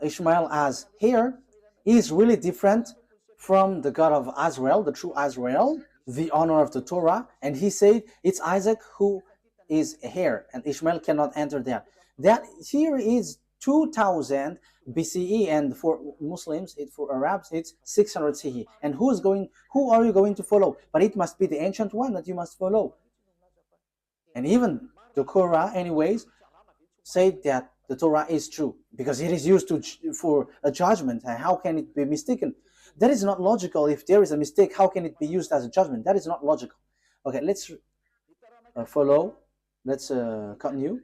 Ishmael as heir, is really different from the God of Israel, the true Israel, the honor of the Torah. And he said it's Isaac who is heir, and Ishmael cannot enter there. That here is 2000 BCE, and for Muslims, for Arabs, it's 600 CE. And who are you going to follow? But it must be the ancient one that you must follow. And even the Quran, anyways, said that the Torah is true because it is used for a judgment. And how can it be mistaken? That is not logical. If there is a mistake, how can it be used as a judgment? That is not logical. Okay, let's follow. Let's continue.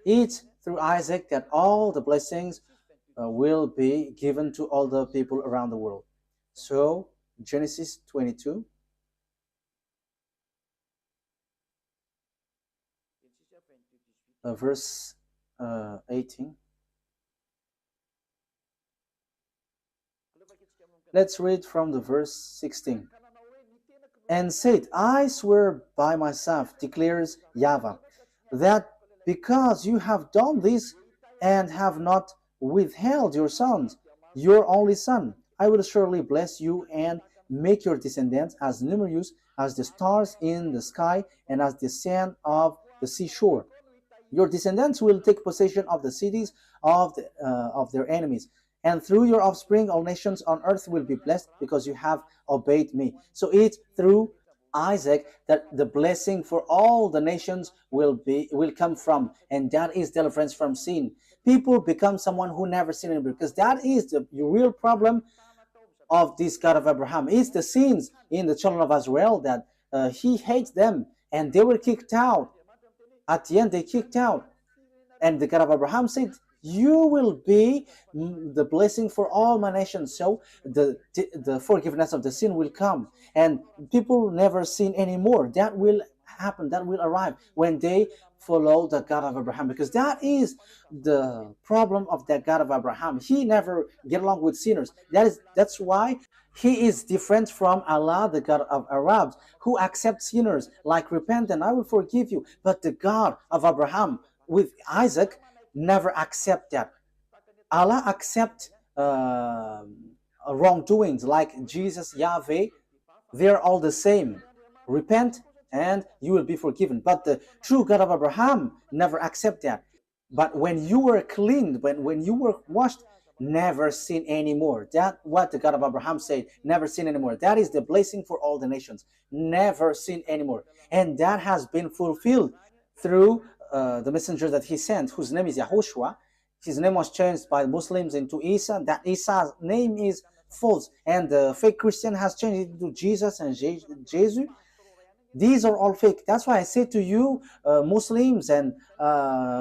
It's through Isaac that all the blessings will be given to all the people around the world. So Genesis 22. Verse 18. Let's read from the verse 16. And said, I swear by myself, declares YAHVAH, that because you have done this and have not withheld your sons, your only son, I will surely bless you and make your descendants as numerous as the stars in the sky and as the sand of the seashore. Your descendants will take possession of the cities of their enemies. And through your offspring, all nations on earth will be blessed because you have obeyed me. So it's through Isaac that the blessing for all the nations will come from, and that is deliverance from sin. People become someone who never sinned because that is the real problem of this God of Abraham. It's the sins in the children of Israel that he hates them, and they were kicked out. At the end, they kicked out. And the God of Abraham said, you will be the blessing for all my nations. So the forgiveness of the sin will come. And people never sin anymore. That will happen. That will arrive when they follow the God of Abraham. Because that is the problem of that God of Abraham. He never get along with sinners. That's why he is different from Allah, the God of Arabs, who accepts sinners, like repent and I will forgive you. But the God of Abraham with Isaac never accept that. Allah accept wrongdoings, like Jesus, Yahweh, they're all the same. Repent and you will be forgiven. But the true God of Abraham never accept that. But when you were cleaned, when you were washed, never sin anymore. That's what the God of Abraham said, never sin anymore. That is the blessing for all the nations. Never sin anymore. And that has been fulfilled through the messenger that he sent, whose name is YAHOSHUAH. His name was changed by Muslims into Isa. That Isa's name is false, and the fake Christian has changed it into Jesus and Jesus. These are all fake. That's why I say to you, Muslims and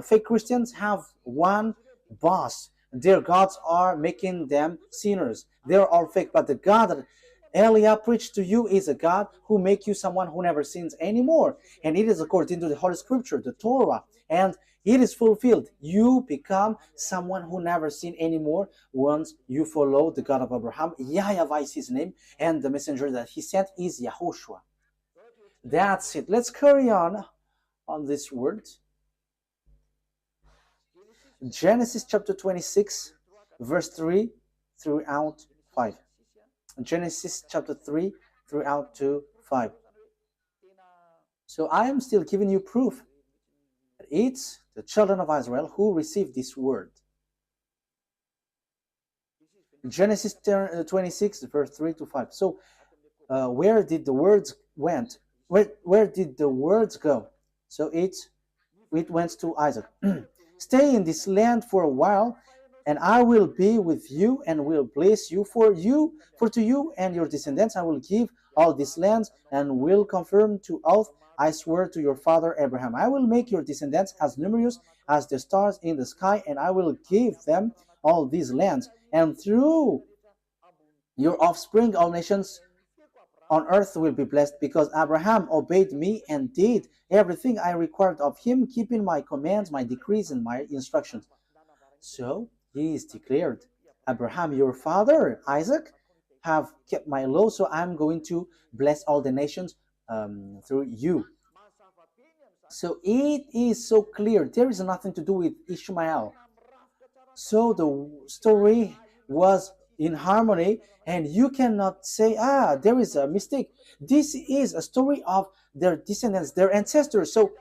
fake Christians have one boss. Their gods are making them sinners. They're all fake. But the God that Elia preached to you is a God who makes you someone who never sins anymore. And it is according to the Holy Scripture, the Torah. And it is fulfilled. You become someone who never sin anymore once you follow the God of Abraham. YAHVAH is his name. And the messenger that he sent is YAHOSHUAH. That's it. Let's carry on this word. Genesis chapter 26, verse 3 throughout 5. Genesis chapter 3 throughout to 5. So I am still giving you proof that it's the children of Israel who received this word. Genesis 26, verse 3 to 5. So where did the words went? Where did the words go? So it went to Isaac. Stay in this land for a while, and I will be with you and will bless you. For to you and your descendants I will give all these lands, and will confirm to oath, I swear to your father Abraham, I will make your descendants as numerous as the stars in the sky, and I will give them all these lands. And through your offspring all nations on earth will be blessed, because Abraham obeyed me and did everything I required of him, keeping my commands, my decrees, and my instructions. So he is declared, Abraham, your father, Isaac, have kept my law, so I'm going to bless all the nations through you. So it is so clear. There is nothing to do with Ishmael. So the story was in harmony, and you cannot say, there is a mistake. This is a story of their descendants, their ancestors. So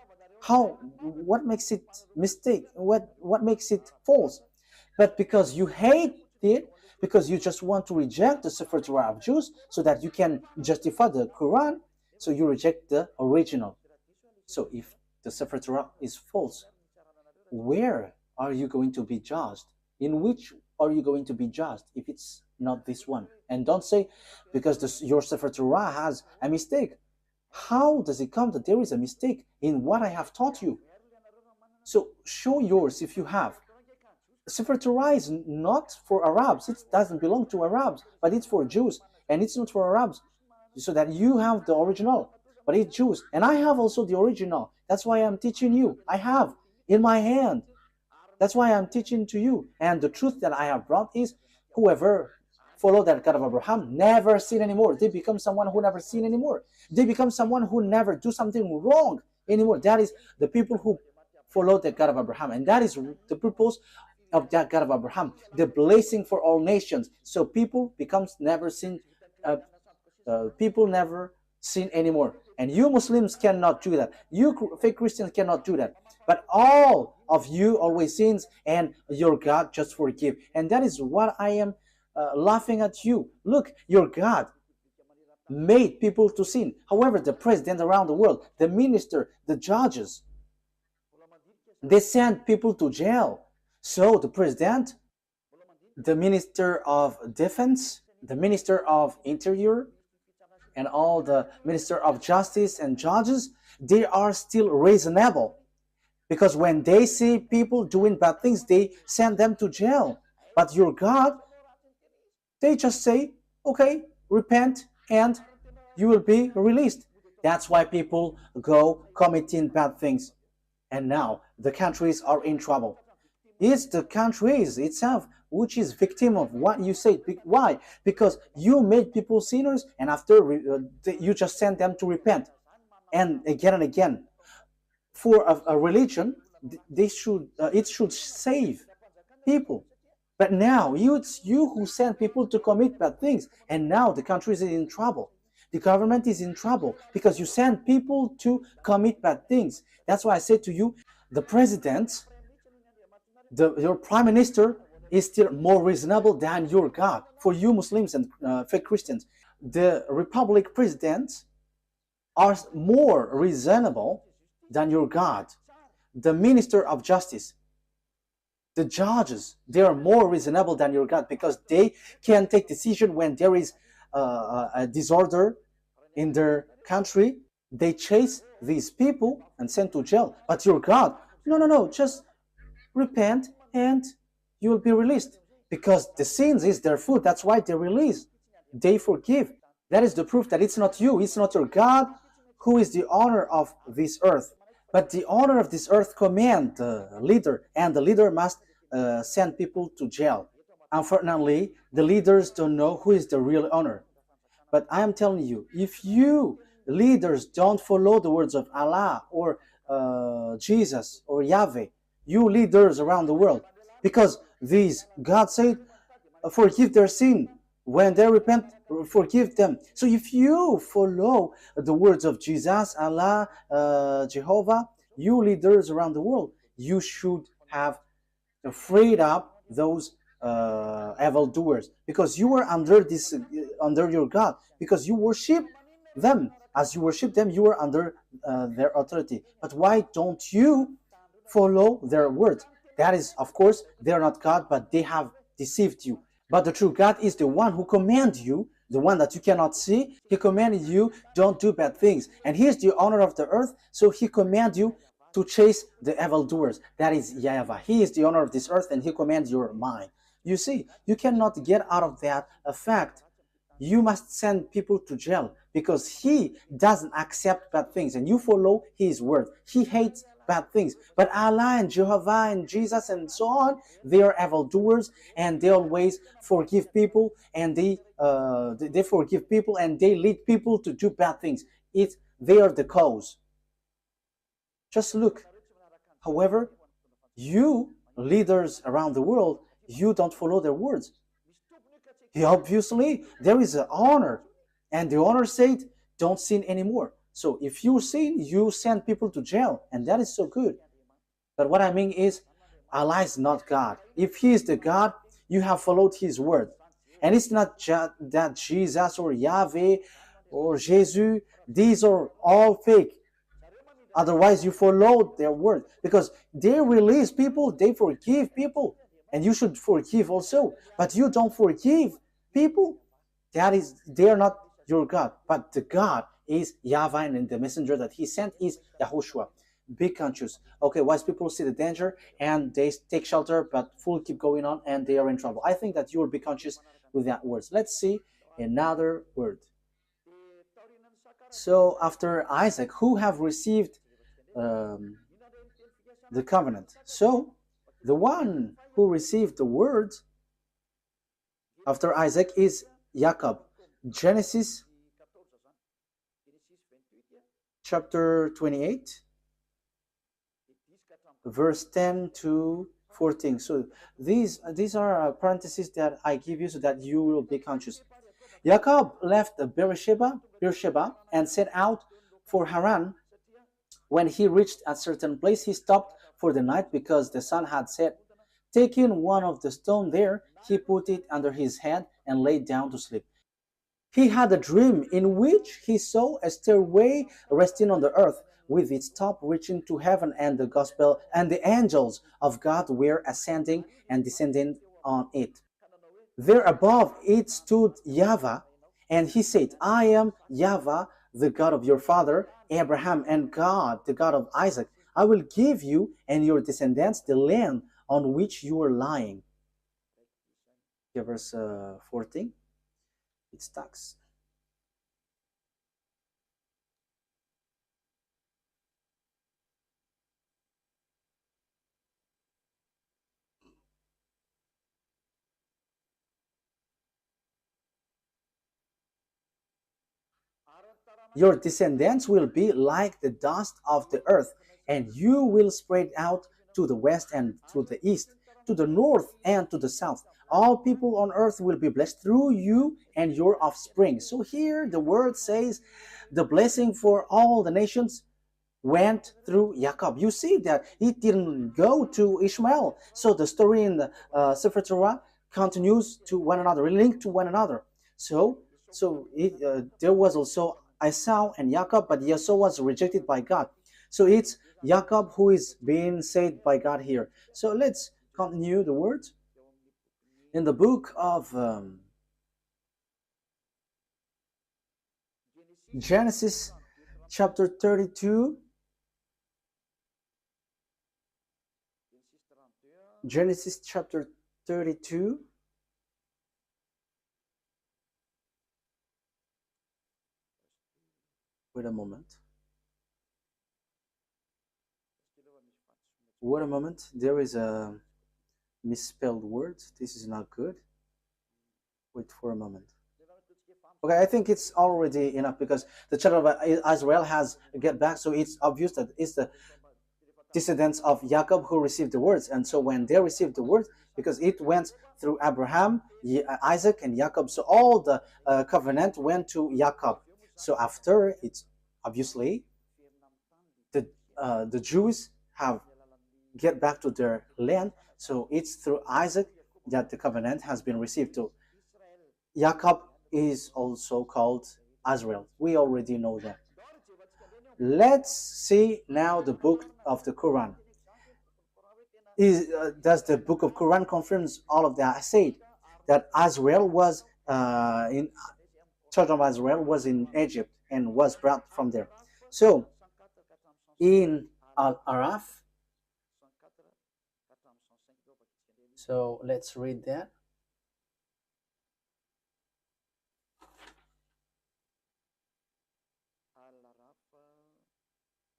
what makes it mistake? What makes it false? But because you hate it, because you just want to reject the Sefer Torah of Jews so that you can justify the Quran, so you reject the original. So if the Sefer Torah is false, where are you going to be judged? In which are you going to be judged if it's not this one? And don't say, because your Sefer Torah has a mistake. How does it come that there is a mistake in what I have taught you? So show yours if you have. Sefer Torah is not for Arabs. It doesn't belong to Arabs, but it's for Jews. And it's not for Arabs. So that you have the original, but it's Jews. And I have also the original. That's why I'm teaching you. I have in my hand. That's why I'm teaching to you. And the truth that I have brought is, whoever follow that God of Abraham never sin anymore. They become someone who never sin anymore. They become someone who never do something wrong anymore. That is the people who follow the God of Abraham. And that is the purpose of that God of Abraham, the blessing for all nations. So people becomes never sin, people never sin anymore. And you Muslims cannot do that. You fake Christians cannot do that. But all of you always sins, and your God just forgive. And that is what I am laughing at you. Look, your God made people to sin. However, the president around the world, the minister, the judges, they send people to jail. So the president, the minister of defense, the minister of interior, and all the minister of justice and judges, they are still reasonable. Because when they see people doing bad things, they send them to jail. But your God, they just say, okay, repent and you will be released. That's why people go committing bad things. And now the countries are in trouble. It's the countries itself which is victim of what you say. Why? Because you made people sinners, and after you just send them to repent. And again. For a religion, it should save people. But now it's you who send people to commit bad things, and now the country is in trouble. The government is in trouble because you send people to commit bad things. That's why I said to you, the president, your prime minister is still more reasonable than your God. For you Muslims and fake Christians, the republic presidents are more reasonable than your God. The minister of justice, the judges, they are more reasonable than your God because they can take decision when there is a disorder in their country. They chase these people and send to jail. But your God, no, just repent and you will be released. Because the sins is their food. That's why they release. They forgive. That is the proof that it's not you, it's not your God who is the owner of this earth. But the owner of this earth command the leader, and the leader must send people to jail. Unfortunately, the leaders don't know who is the real owner. But I am telling you, if you leaders don't follow the words of Allah or Jesus or Yahweh, you leaders around the world, because these, God said, forgive their sin. When they repent, forgive them. So if you follow the words of Jesus, Allah, Jehovah, you leaders around the world, you should have freed up those evildoers, because you were under this, under your God, because you worship them. As you worship them, you are under their authority. But why don't you follow their word? That is, of course, they are not God, but they have deceived you. But the true God is the one who commands you, the one that you cannot see. He commanded you, don't do bad things. And he is the owner of the earth, so he commands you to chase the evildoers. That is YAHVAH. He is the owner of this earth, and he commands your mind. You see, you cannot get out of that fact. You must send people to jail because he doesn't accept bad things, and you follow his word. He hates bad things. But Allah and Jehovah and Jesus and so on, they are evildoers, and they always forgive people, and they forgive people, and they lead people to do bad things. They are the cause. Just look. However, you leaders around the world, you don't follow their words. Obviously, there is an honor, and the honor said, don't sin anymore. So if you sin, you send people to jail, and that is so good. But what I mean is, Allah is not God. If he is the God, you have followed his word. And it's not that Jesus or Yahweh or Jesus, these are all fake. Otherwise, you follow their word, because they release people, they forgive people, and you should forgive also. But you don't forgive people. They are not your God. But the God is YAHVAH, and the messenger that he sent is YAHOSHUAH. Be conscious. Okay, wise people see the danger and they take shelter, but fool keep going on and they are in trouble. I think that you will be conscious with that words. Let's see another word. So after Isaac, who have received the covenant? So the one who received the word After Isaac is Jacob. Genesis chapter 28, verse 10 to 14. So these are parentheses that I give you so that you will be conscious. Jacob left Beersheba and set out for Haran. When he reached a certain place, he stopped for the night because the sun had set. Taking one of the stones there, he put it under his head and lay down to sleep. He had a dream in which he saw a stairway resting on the earth, with its top reaching to heaven, and the gospel and the angels of God were ascending and descending on it. There above it stood YAHVAH, and he said, I am YAHVAH, the God of your father Abraham, and God, the God of Isaac. I will give you and your descendants the land on which you are lying. Okay, verse 14. It stacks. Your descendants will be like the dust of the earth, and you will spread out to the west and to the east, to the north and to the south. All people on earth will be blessed through you and your offspring. So here the word says the blessing for all the nations went through Jacob. You see that it didn't go to Ishmael. So the story in the Sefer Torah continues to one another, linked to one another. So there was also Esau and Jacob, but Esau was rejected by God. So it's Jacob who is being saved by God here. So let's continue the words in the book of Genesis chapter 32. Genesis chapter 32. Wait a moment. Wait a moment. There is a misspelled word. This is not good. Wait for a moment. Okay, I think it's already enough because the children of Israel has get back, so it's obvious that it's the descendants of Jacob who received the words. And so when they received the words, because it went through Abraham, Isaac, and Jacob, so all the covenant went to Jacob. So after, it's obviously the Jews have get back to their land. So it's through Isaac that the covenant has been received to. Jacob is also called Israel. We already know that. Let's see now the book of the Quran. Does the book of Quran confirms all of that? I said that Israel was in children of Israel was in Egypt and was brought from there. So in Al-Araf, so let's read that.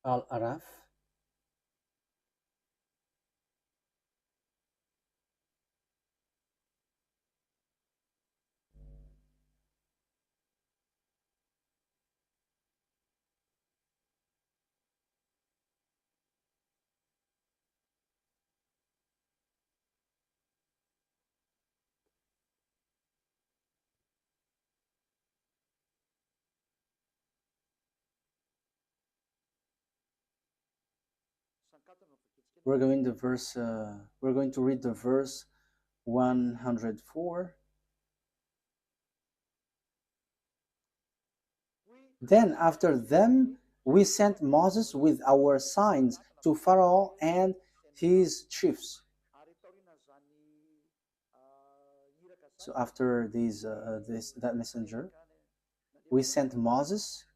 Al-Araf. We're going to read the verse 104. Then after them we sent Moses with our signs to Pharaoh and his chiefs. So after that messenger, we sent Moses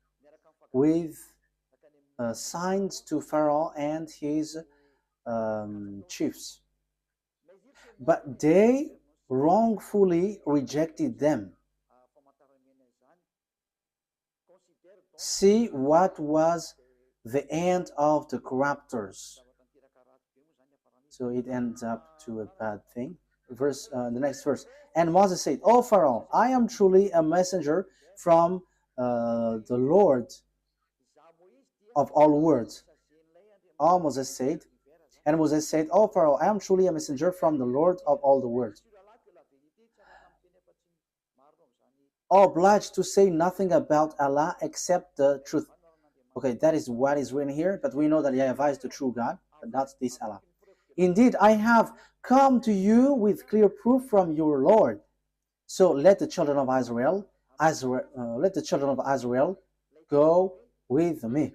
with signs to Pharaoh and his chiefs. But they wrongfully rejected them. See what was the end of the corruptors. So it ends up to a bad thing. the next verse. And Moses said, "O Pharaoh, I am truly a messenger from the Lord of all words." Oh, Moses said, and Moses said, "O Pharaoh, I am truly a messenger from the Lord of all the world, obliged to say nothing about Allah except the truth." Okay, that is what is written here, but we know that YAHVAH is the true God, but not this Allah. "Indeed, I have come to you with clear proof from your Lord. So let the children of Israel go with me.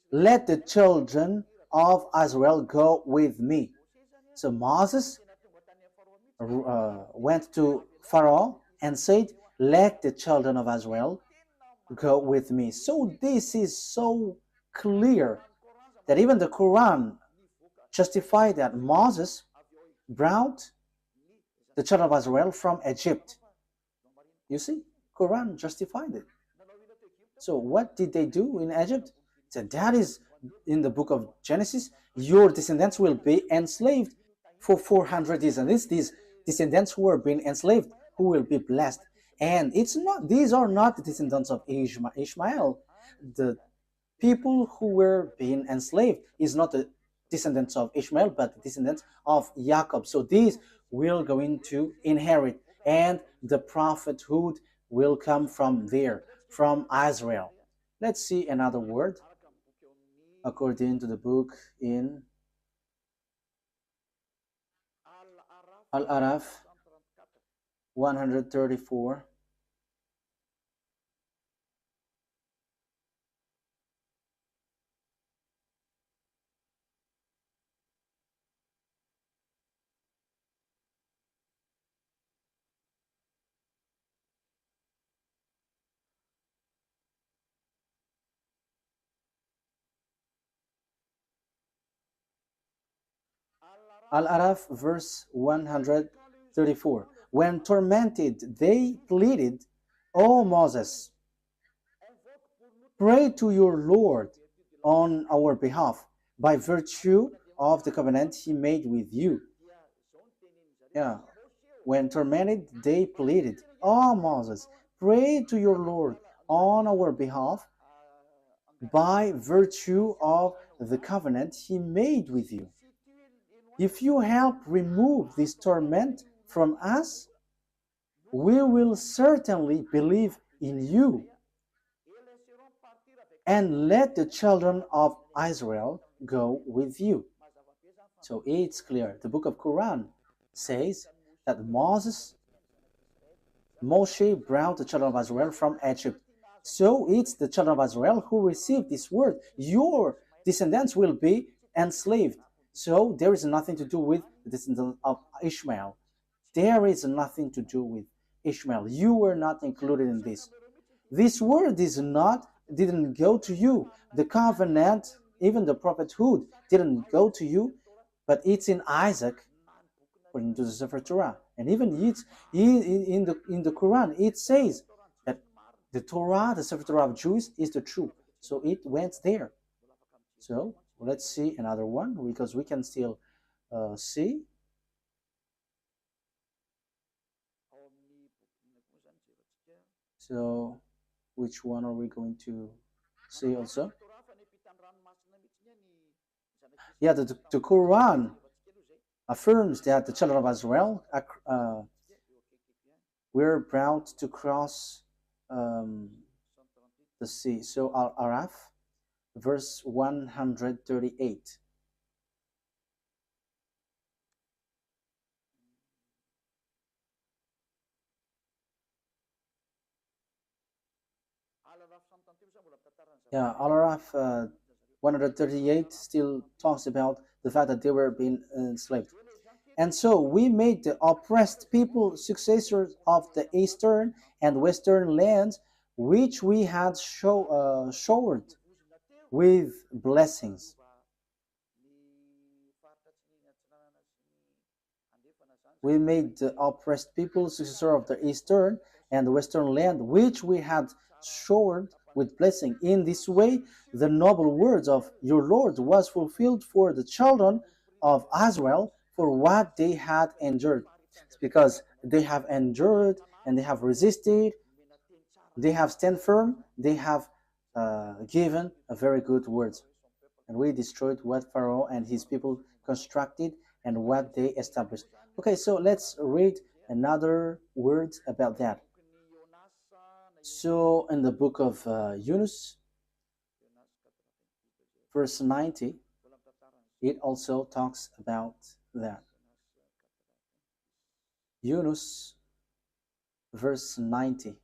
Let the children of Israel go with me." So Moses went to Pharaoh and said, "Let the children of Israel go with me." So this is so clear that even the Quran justified that Moses brought the children of Israel from Egypt. You see, Quran justified it. So what did they do in Egypt? So that is in the book of Genesis. Your descendants will be enslaved for 400 years, and these descendants who are being enslaved, who will be blessed. And it's not; these are not the descendants of Ishmael. The people who were being enslaved is not the descendants of Ishmael, but the descendants of Jacob. So these will going to inherit, and the prophethood will come from there, from Israel. Let's see another word according to the book in Al-Araf 134. Al-Araf verse 134. "When tormented, they pleaded, 'O Moses, pray to your Lord on our behalf by virtue of the covenant he made with you.'" Yeah. When tormented, they pleaded, "Oh Moses, pray to your Lord on our behalf by virtue of the covenant he made with you. If you help remove this torment from us, we will certainly believe in you. And let the children of Israel go with you." So it's clear. The book of Quran says that Moshe brought the children of Israel from Egypt. So it's the children of Israel who received this word. Your descendants will be enslaved. So there is nothing to do with the descendants of Ishmael. There is nothing to do with Ishmael. You were not included in this. This word didn't go to you. The covenant, even the prophethood, didn't go to you, but it's in Isaac, according to the Sefer Torah. And even it's in the Quran, it says that the Torah, the Sefer Torah of Jews, is the truth. So it went there. So let's see another one, because we can still see. So which one are we going to see also? Yeah, the Quran affirms that the children of Israel were brought to cross the sea. So Al-Araf, verse 138. Yeah, Al-Araf 138 still talks about the fact that they were being enslaved. "And so we made the oppressed people successors of the eastern and western lands, which we had showered with blessings." We made the oppressed people successor of the eastern and the western land, which we had showered with blessing. In this way, the noble words of your Lord was fulfilled for the children of Israel, for what they had endured. It's because they have endured and they have resisted, they have stand firm, they have given a very good words. And we destroyed what Pharaoh and his people constructed and what they established. Okay, so let's read another words about that. So in the book of Yunus, verse 90, it also talks about that. Yunus, verse 90.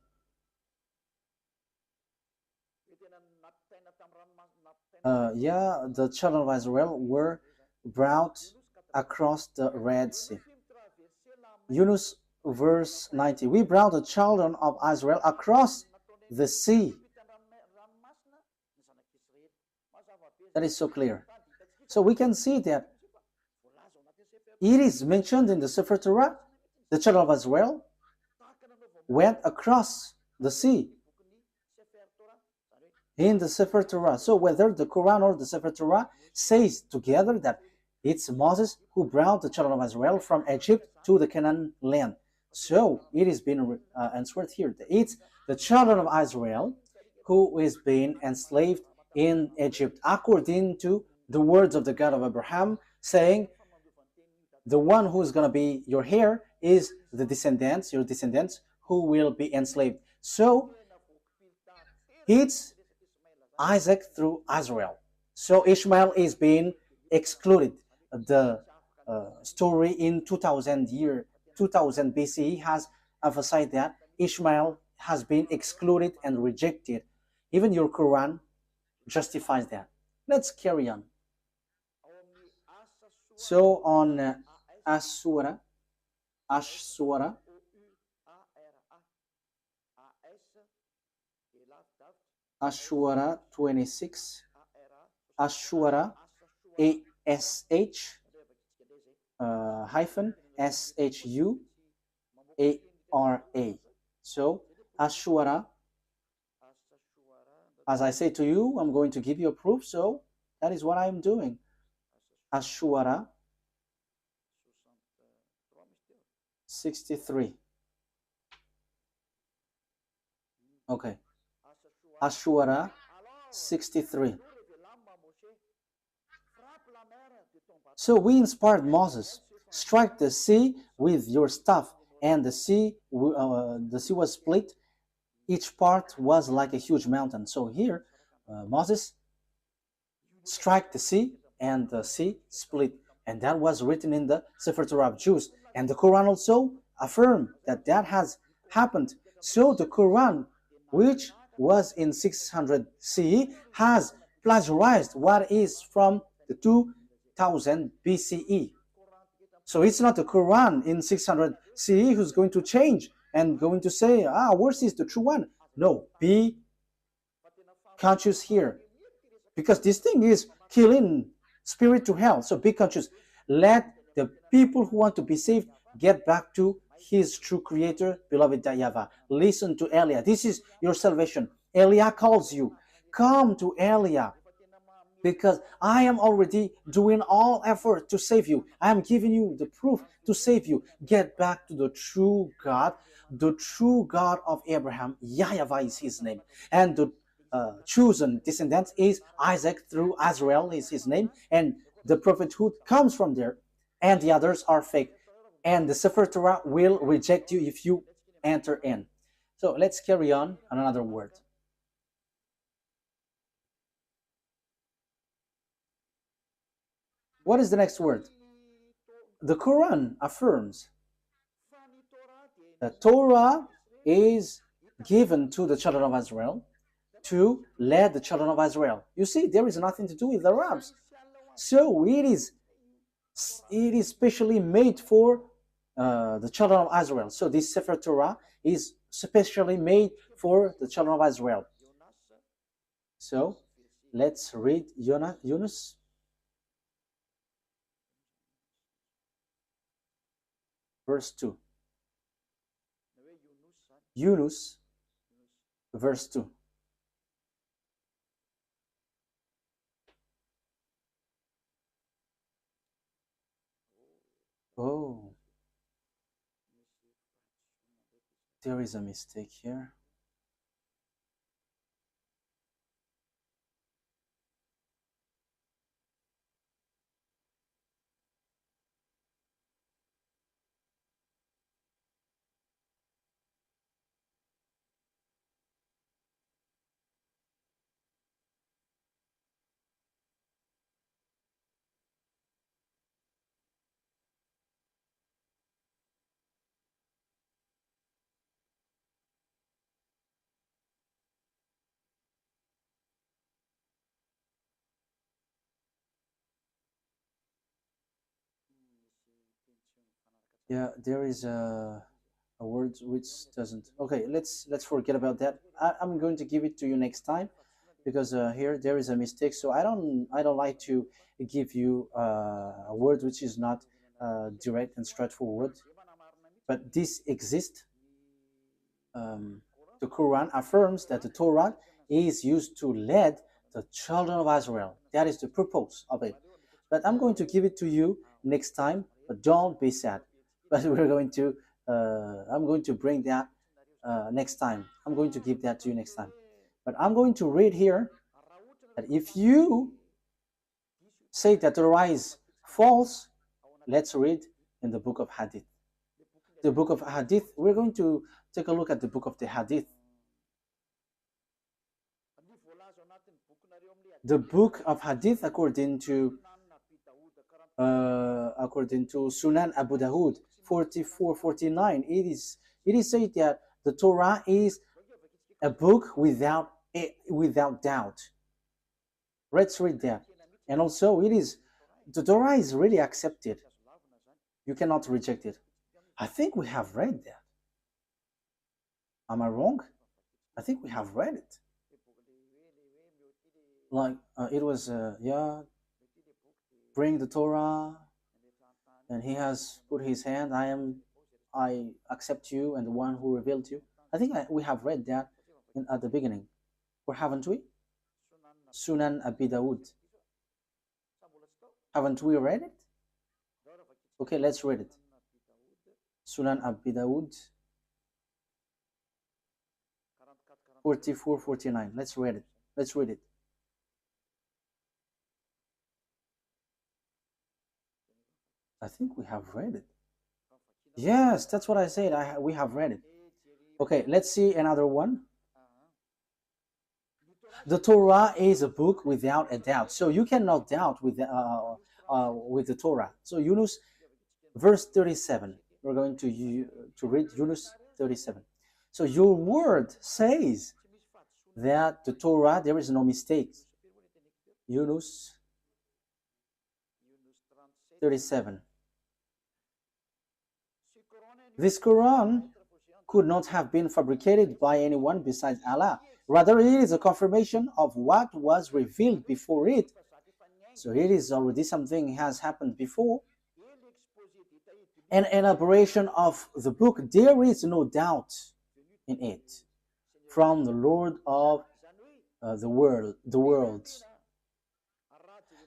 The children of Israel were brought across the Red Sea. Yunus, verse 90. We brought the children of Israel across the sea. That is so clear. So we can see that it is mentioned in the Sefer Torah, the children of Israel went across the sea in the Sefer Torah. So whether the Quran or the Sefer Torah says together that it's Moses who brought the children of Israel from Egypt to the Canaan land. So it is being answered here. It's the children of Israel who is being enslaved in Egypt, according to the words of the God of Abraham, saying, the one who is going to be your heir is the descendants, your descendants, who will be enslaved. So it's Isaac through Israel. So Ishmael is being excluded. The story in 2000 BCE has emphasized that Ishmael has been excluded and rejected. Even your Quran justifies that. Let's carry on. So on Ashura 26, Ashura ASH hyphen SHUARA. So Ashura, as I say to you, I'm going to give you a proof, so that is what I'm doing. Ashura 63. Okay. Ashura 63. So we inspired Moses, strike the sea with your staff, and the sea was split. Each part was like a huge mountain. So here, Moses strike the sea, and the sea split. And that was written in the Sefer Torah of Jews. And the Quran also affirmed that that has happened. So the Quran, which was in 600 CE, has plagiarized what is from the 2000 BCE. So it's not the Quran in 600 CE who's going to change and going to say, ours is the true one. No, be conscious here. Because this thing is killing spirit to hell. So be conscious. Let the people who want to be saved get back to his true creator, beloved YAHVAH. Listen to Elia. This is your salvation. Elia calls you. Come to Elia, because I am already doing all effort to save you. I am giving you the proof to save you. Get back to the true God of Abraham. YAHVAH is his name. And the chosen descendant is Isaac through Israel is his name. And the prophethood comes from there. And the others are fake. And the Sefer Torah will reject you if you enter in. So let's carry on another word. What is the next word? The Quran affirms that Torah is given to the children of Israel to lead the children of Israel. You see, there is nothing to do with the Arabs. So it is specially made for the children of Israel. So this Sefer Torah is specially made for the children of Israel. So let's read Yunus. Verse 2. Yunus, verse 2. Oh, there is a mistake here. Yeah, there is a word which doesn't. Okay, let's forget about that. I'm going to give it to you next time because here there is a mistake. So I don't like to give you a word which is not direct and straightforward. But this exists. Um, the Quran affirms that the Torah is used to lead the children of Israel. That is the purpose of it. But I'm going to give it to you next time. But don't be sad. But I'm going to bring that next time. I'm going to give that to you next time. But I'm going to read here that if you say that the Torah is false, let's read in the book of Hadith. The book of Hadith, we're going to take a look at the book of the Hadith. The book of Hadith, according to Sunan Abu Dawud 4449, it is said that the Torah is a book without doubt. Let's read that. And also, the Torah is really accepted. You cannot reject it. I think we have read that. Am I wrong? I think we have read it. Like it was, yeah, bring the Torah, and he has put his hand. I accept you, and the one who revealed you. I think we have read that at the beginning, or haven't we? Sunan Abi Dawud. Haven't we read it? Okay, let's read it. Sunan Abi Dawud 4449. Let's read it. Let's read it. I think we have read it. Yes, that's what I said. We have read it. Okay, let's see another one. The Torah is a book without a doubt. So you cannot doubt with the Torah. So Yunus, verse 37. We're going to read Yunus 37. So your word says that the Torah, there is no mistake. Yunus 37. This Quran could not have been fabricated by anyone besides Allah. Rather, it is a confirmation of what was revealed before it. So it is already something has happened before. An elaboration of the book, there is no doubt in it, from the Lord of the world.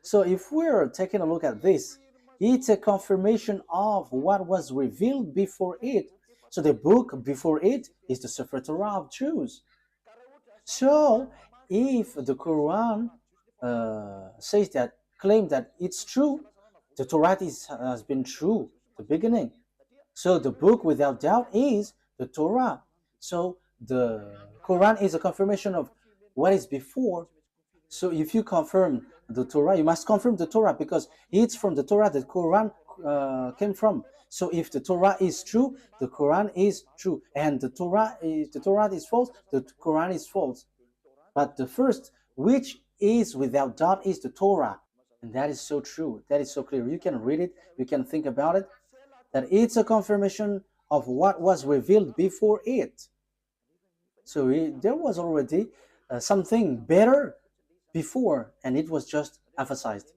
So if we're taking a look at this, it's a confirmation of what was revealed before it. So the book before it is the Sefer Torah of Jews. So if the Quran claim that it's true, the Torah has been true the beginning. So the book without doubt is the Torah. So the Quran is a confirmation of what is before. So if you confirm the Torah, you must confirm the Torah because it's from the Torah that Quran came from. So if the Torah is true, the Quran is true, and the Torah is false, the Quran is false. But the first, which is without doubt, is the Torah, and that is so true. That is so clear. You can read it, you can think about it, that it's a confirmation of what was revealed before it. So there was already something better before, and it was just emphasized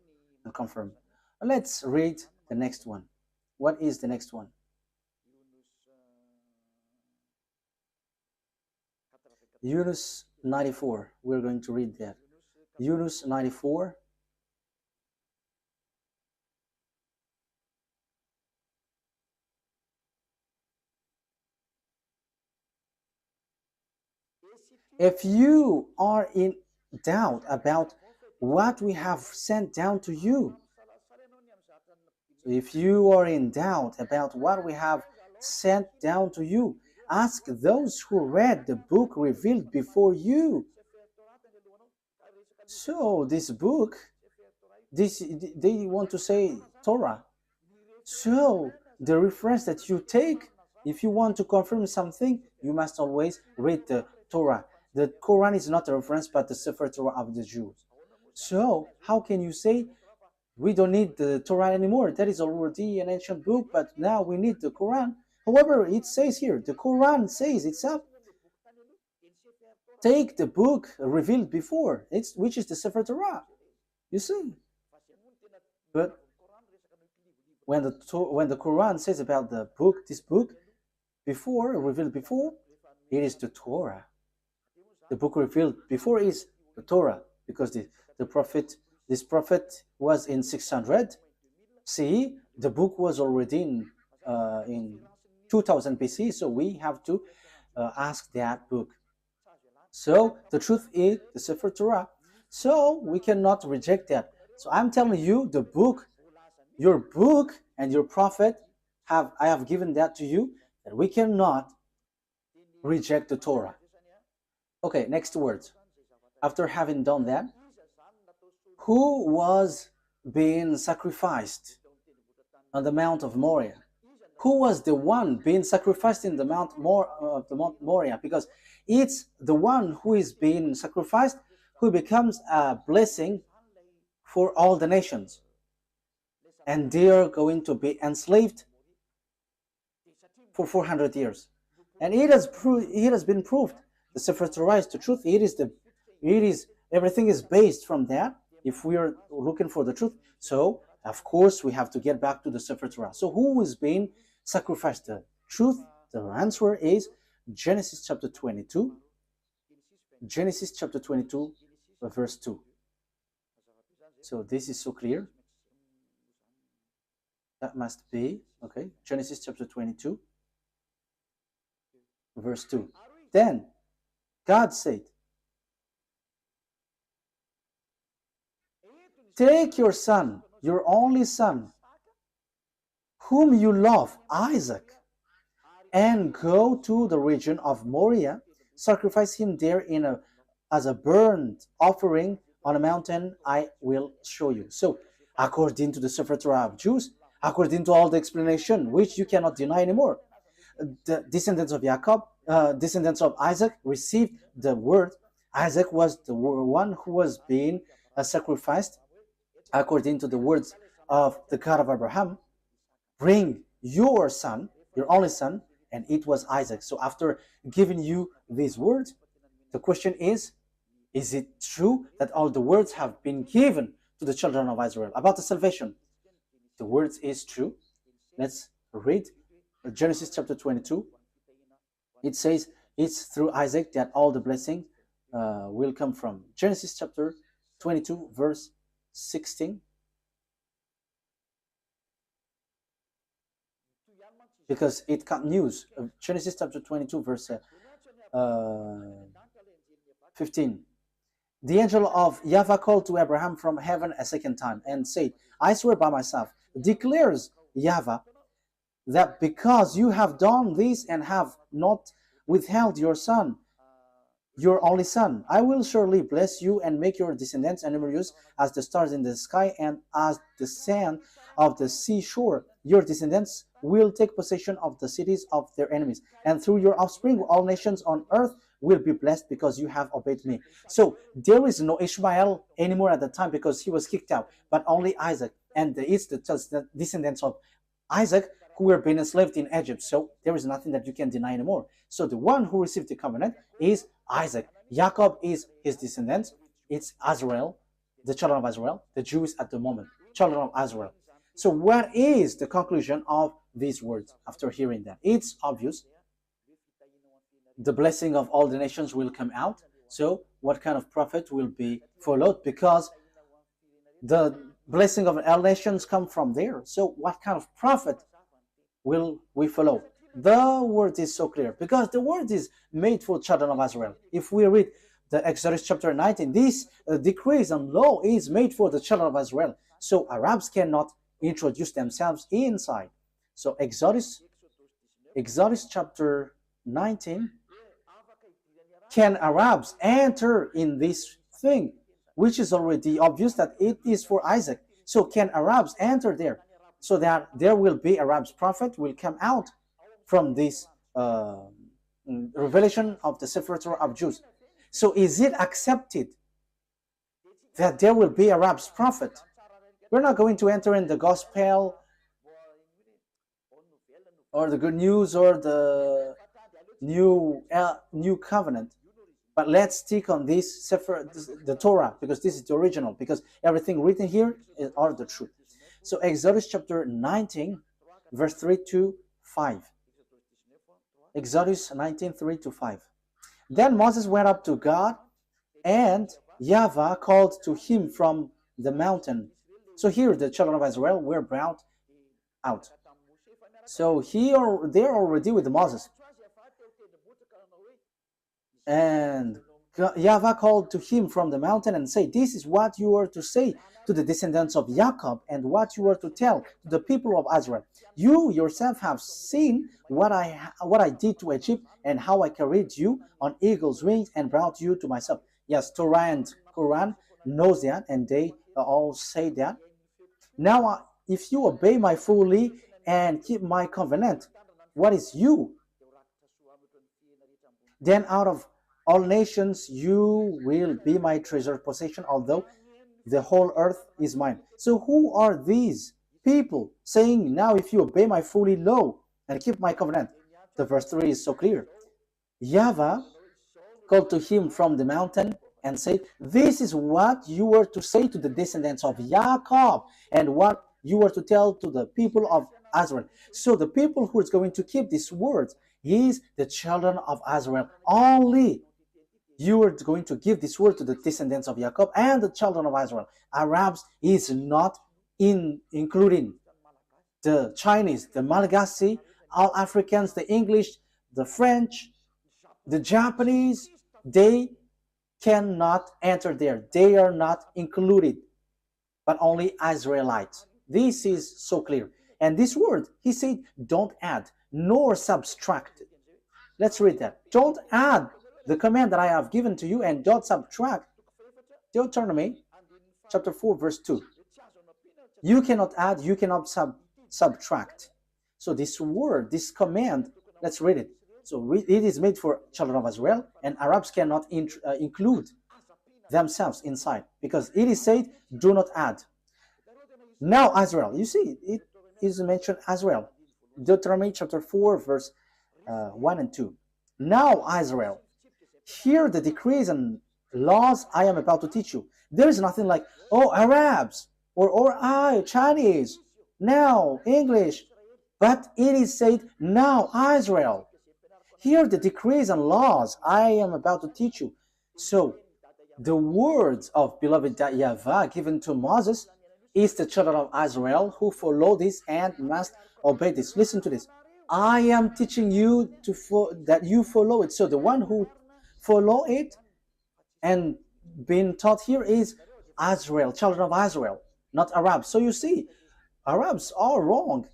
and confirmed. Let's read the next one. What is the next one? Yunus 94. We're going to read that. Yunus 94. If you are in doubt about what we have sent down to you, if you are in doubt about what we have sent down to you, ask those who read the book revealed before you. So this book, they want to say Torah. So the reference that you take, if you want to confirm something, you must always read the Torah. The Quran is not a reference, but the Sefer Torah of the Jews. So how can you say we don't need the Torah anymore? That is already an ancient book, but now we need the Quran. However, it says here, the Quran says itself, take the book revealed before, which is the Sefer Torah. You see? But when the Quran says about the book, this book, before, revealed before, it is the Torah. The book revealed before is the Torah, because this prophet was in 600. See, the book was already in 2000 BC, so we have to ask that book. So the truth is the Sefer Torah. So we cannot reject that. So I'm telling you, the book, your book and your prophet, I have given that to you, that we cannot reject the Torah. Okay, next words. After having done that, who was being sacrificed on the Mount of Moriah? Who was the one being sacrificed in the Mount Moriah? Because it's the one who is being sacrificed who becomes a blessing for all the nations. And they are going to be enslaved for 400 years. And it has been proved. The Sefer Torah is the truth. Everything is based from that. If we are looking for the truth, so of course we have to get back to the Sefer Torah. So who is being sacrificed? The truth, the answer is Genesis chapter 22. Genesis chapter 22, verse 2. So this is so clear. That must be, okay, Genesis chapter 22, verse 2. Then God said, take your son, your only son, whom you love, Isaac, and go to the region of Moriah, sacrifice him there as a burnt offering on a mountain I will show you. So, according to the Sefer Torah of Jews, according to all the explanation, which you cannot deny anymore, the descendants of Jacob, descendants of Isaac, received the word. Isaac was the one who was being sacrificed according to the words of the God of Abraham. Bring your son, your only son, and it was Isaac. So after giving you these words, the question is it true that all the words have been given to the children of Israel about the salvation? The words is true. Let's read Genesis chapter 22. It says it's through Isaac that all the blessings will come from. Genesis chapter 22 verse 16. Because it continues. Genesis chapter 22 verse 15. The angel of YAHVAH called to Abraham from heaven a second time and said, I swear by myself, declares YAHVAH, that because you have done this and have not withheld your son, your only son, I will surely bless you and make your descendants numerous as the stars in the sky and as the sand of the seashore. Your descendants will take possession of the cities of their enemies, and through your offspring all nations on earth will be blessed because you have obeyed me. So there is no Ishmael anymore at the time because he was kicked out, but only Isaac, and it's the descendants of Isaac who were being enslaved in Egypt. So there is nothing that you can deny anymore. So the one who received the covenant is Isaac. Jacob is his descendants. It's Israel, the children of Israel, the Jews at the moment, children of Israel. So what is the conclusion of these words after hearing that? It's obvious. The blessing of all the nations will come out. So what kind of prophet will be followed? Because the blessing of all nations come from there. So what kind of prophet will we follow? The word is so clear because the word is made for children of Israel. If we read the Exodus chapter 19, this decrees and law is made for the children of Israel. So Arabs cannot introduce themselves inside. So Exodus chapter 19, can Arabs enter in this thing, which is already obvious that it is for Isaac. So can Arabs enter there, so that there will be Arabs prophet will come out from this revelation of the Sefer Torah of Jews. So is it accepted that there will be Arabs prophet? We're not going to enter in the gospel or the good news or the new covenant, but let's stick on this Sefer, the Torah, because this is the original, because everything written here are the truth. So Exodus chapter 19, verse 3 to 5. Exodus 19, 3 to 5. Then Moses went up to God, and YAHVAH called to him from the mountain. So here the children of Israel were brought out. So here they're already with Moses. And YAHVAH called to him from the mountain and said, this is what you are to say to the descendants of Jacob, and what you are to tell to the people of Israel. You yourself have seen what I did to Egypt, and how I carried you on eagle's wings and brought you to myself. Yes, Torah and Quran knows that, and they all say that. Now, if you obey my fully and keep my covenant, what is you? Then out of all nations you will be my treasured possession, although the whole earth is mine. So who are these people saying, now if you obey my fully law and keep my covenant? The verse 3 is so clear. YAHVAH called to him from the mountain and said, this is what you were to say to the descendants of Jacob, and what you were to tell to the people of Israel. So the people who is going to keep these words is the children of Israel. Only you are going to give this word to the descendants of Jacob and the children of Israel. Arabs is not including the Chinese, the Malagasy, all Africans, the English, the French, the Japanese. They cannot enter there. They are not included, but only Israelites. This is so clear. And this word, he said, don't add nor subtract. Let's read that. Don't add the command that I have given to you, and don't subtract. Deuteronomy chapter 4 verse 2. You cannot add, you cannot subtract. So this word, this command, let's read it. So it is made for children of Israel, and Arabs cannot include themselves inside, because it is said, do not add. Now Israel, you see, it is mentioned Israel. Deuteronomy chapter 4 verse 1 and 2. Now Israel, hear the decrees and laws I am about to teach you. There is nothing like, oh, Arabs, or I, Chinese, now English. But it is said, now Israel, hear the decrees and laws I am about to teach you. So the words of beloved YAHVAH given to Moses is the children of Israel who follow this and must obey this. Listen to this. I am teaching you that you follow it. So the one who follow it and being taught here is Israel, children of Israel, not Arabs. So you see, Arabs are wrong.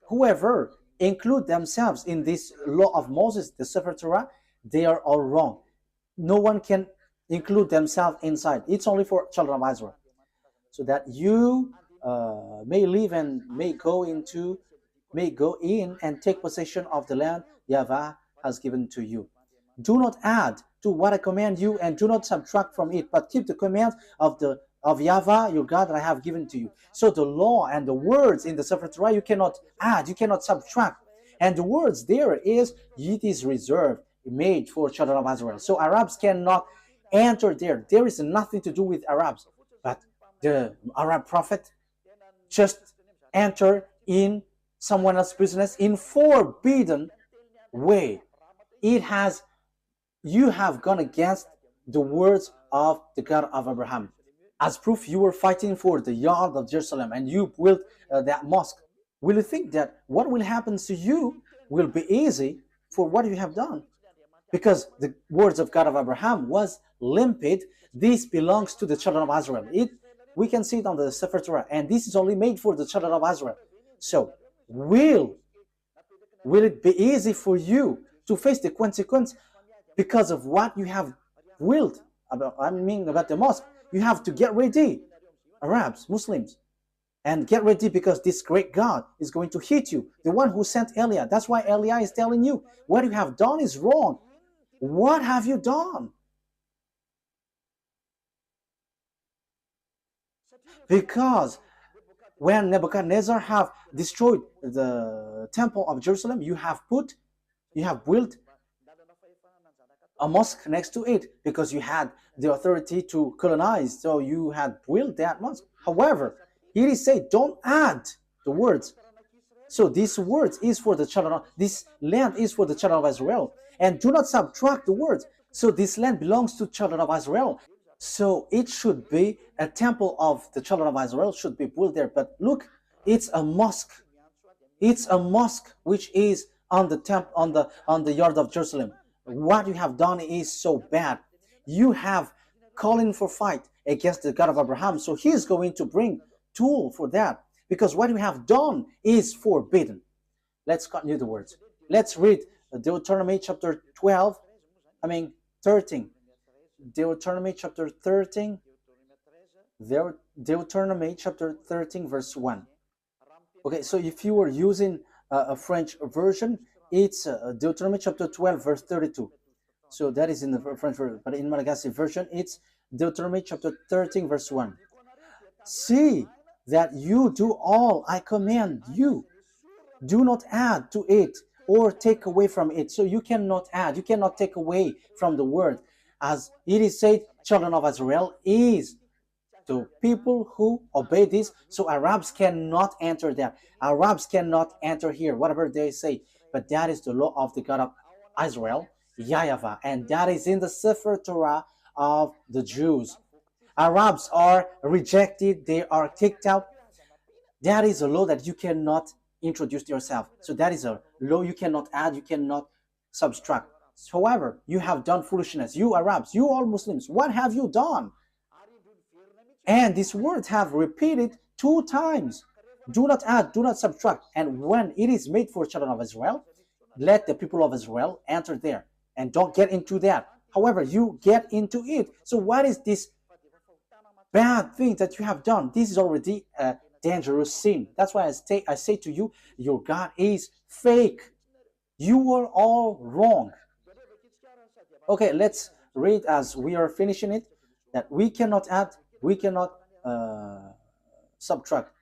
Whoever include themselves in this law of Moses, the Sefer Torah, they are all wrong. No one can include themselves inside. It's only for children of Israel, so that you may live and may go in and take possession of the land YAHVAH has given to you. Do not add to what I command you, and do not subtract from it, but keep the commands of YAHVAH your God that I have given to you. So the law and the words in the Sefer Torah, you cannot add, you cannot subtract. And the words there is, it is reserved, made for children of Israel. So Arabs cannot enter there. There is nothing to do with Arabs. But the Arab prophet just enter in someone else's business in forbidden way. You have gone against the words of the God of Abraham. As proof, you were fighting for the yard of Jerusalem, and you built that mosque. Will you think that what will happen to you will be easy for what you have done. Because the words of God of Abraham was limpid. This belongs to the children of Israel. We can see it on the Sefer Torah, and this is only made for the children of Israel. So, will it be easy for you to face the consequence because of what you have willed about? I mean, about the mosque. You have to get ready, Arabs, Muslims, and get ready, because this great God is going to hit you. The one who sent Eliah. That's why Eliah is telling you what you have done is wrong. What have you done? Because when Nebuchadnezzar have destroyed the temple of Jerusalem, you have built a mosque next to it, because you had the authority to colonize, so you had built that mosque. However, it is said, don't add the words. So this words is for the children of, this land is for the children of Israel, and do not subtract the words. So this land belongs to children of Israel. So it should be a temple of the children of Israel should be built there. But look, it's a mosque. It's a mosque which is on the on the yard of Jerusalem. What you have done is so bad. You have calling for fight against the God of Abraham. So he is going to bring tool for that, because what you have done is forbidden. Let's continue the words. Let's read Deuteronomy chapter 13. Deuteronomy chapter 13. Deuteronomy chapter 13 verse 1. Okay, so if you were using a French version, it's Deuteronomy chapter 12 verse 32. So that is in the French version, but in Malagasy version, it's Deuteronomy chapter 13 verse 1. See that you do all I command you. Do not add to it or take away from it. So you cannot add, you cannot take away from the word. As it is said, children of Israel is to people who obey this. So Arabs cannot enter there. Arabs cannot enter here, whatever they say. But that is the law of the God of Israel, YAHVAH, and that is in the Sefer Torah of the Jews. Arabs are rejected, they are kicked out. That is a law that you cannot introduce yourself. So that is a law you cannot add, you cannot subtract. However, you have done foolishness. You Arabs, you all Muslims, what have you done? And these words have repeated 2 times. Do not add, do not subtract. And when it is made for children of Israel, let the people of Israel enter there. And don't get into that. However, you get into it. So what is this bad thing that you have done? This is already a dangerous sin. That's why I say to you, your God is fake. You are all wrong. Okay, let's read as we are finishing it, that we cannot add, we cannot subtract.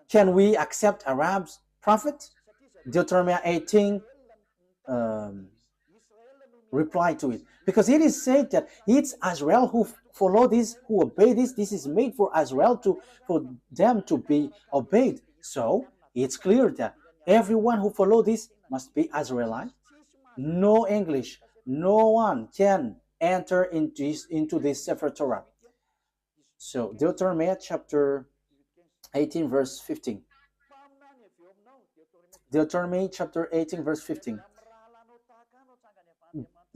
Can we accept Arabs' prophet? Deuteronomy 18 reply to it, because it is said that it's Israel who follow this, who obey this. This is made for Israel for them to be obeyed. So it's clear that everyone who follow this must be Israelite. No English, no one can enter into this Sefer Torah. So Deuteronomy chapter 18 verse 15. Deuteronomy chapter 18 verse 15.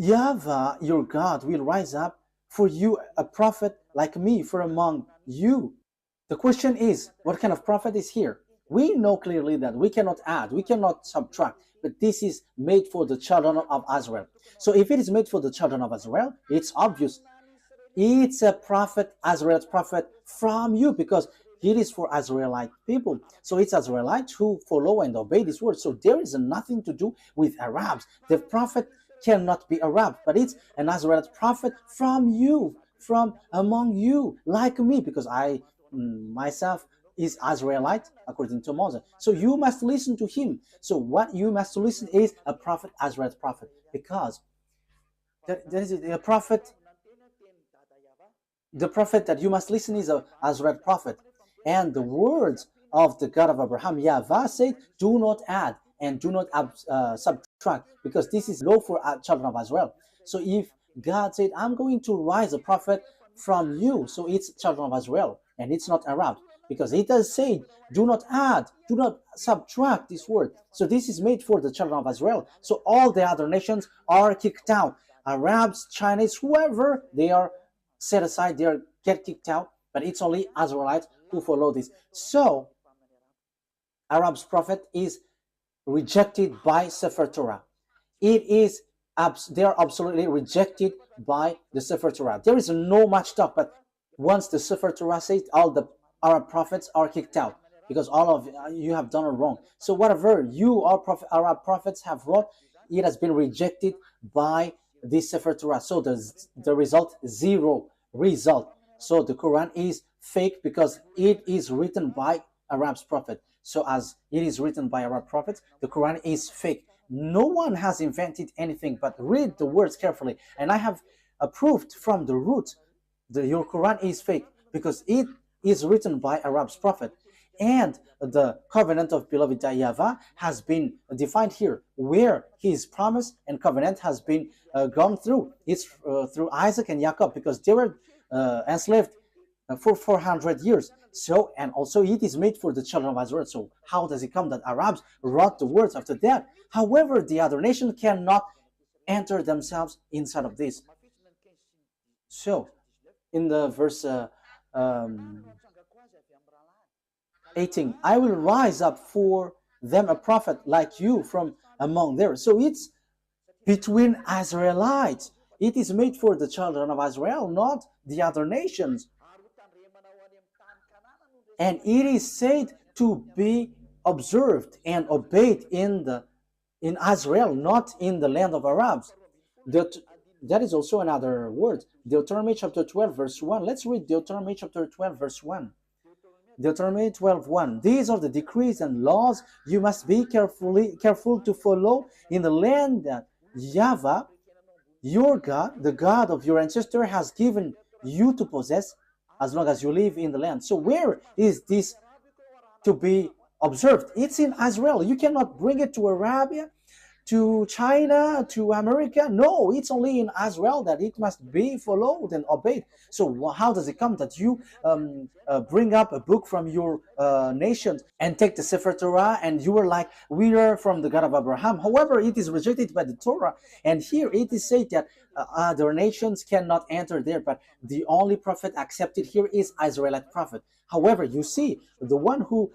YAHVAH, your God, will rise up for you a prophet like me from among you. The question is, what kind of prophet is here? We know clearly that we cannot add, we cannot subtract, but this is made for the children of Israel. So if it is made for the children of Israel, it's obvious. It's a prophet, Israelite prophet from you, because it is for Israelite people. So it's Israelites who follow and obey this word. So there is nothing to do with Arabs. The prophet cannot be Arab, but it's an Israelite prophet from you, from among you, like me, because I myself is Israelite according to Moses. So you must listen to him. So what you must listen is a prophet, Israelite prophet, because there is a prophet. The prophet that you must listen is an Israelite prophet. And the words of the God of Abraham, YAHVAH, said, do not add and do not subtract, because this is law for children of Israel. So if God said, I'm going to rise a prophet from you, so it's children of Israel, and it's not Arab. because it does say, do not add, do not subtract this word. So this is made for the children of Israel. So all the other nations are kicked out. Arabs, Chinese, whoever, they are set aside, they get kicked out, but it's only Israelites who follow this. So Arab's prophet is rejected by Sefer Torah. It is, they are absolutely rejected by the Sefer Torah. There is no much talk, but once the Sefer Torah says, all the Arab prophets are kicked out because all of you have done it wrong. So whatever you Arab prophets have wrote, it has been rejected by this Sefer Torah. So the result, zero result. So the Quran is fake because it is written by Arab's prophet. So as it is written by Arab prophets, the Quran is fake. No one has invented anything, but read the words carefully. And I have proved from the root that your Quran is fake because it is written by Arab's prophet. And the covenant of beloved YAHVAH has been defined here, where his promise and covenant has been gone through. It's through Isaac and Jacob, because they were enslaved for 400 years. So, and also it is made for the children of Israel. So how does it come that Arabs wrote the words after that? However, the other nation cannot enter themselves inside of this. So in the verse 18, I will rise up for them a prophet like you from among theirs. So it's between Israelites. It is made for the children of Israel, not the other nations. And it is said to be observed and obeyed in Israel, not in the land of Arabs. That is also another word. Deuteronomy chapter 12 verse 1. Let's read Deuteronomy chapter 12 verse 1. Deuteronomy 12:1. These are the decrees and laws you must be careful to follow in the land that YAHVAH, your God, the God of your ancestor, has given you to possess as long as you live in the land. So where is this to be observed? It's in Israel. You cannot bring it to Arabia, to China, to America. No, it's only in Israel that it must be followed and obeyed. So how does it come that you bring up a book from your nation and take the Sefer Torah and you are like, we are from the God of Abraham? However, it is rejected by the Torah. And here it is said that other nations cannot enter there, but the only prophet accepted here is Israelite prophet. However, you see, the one who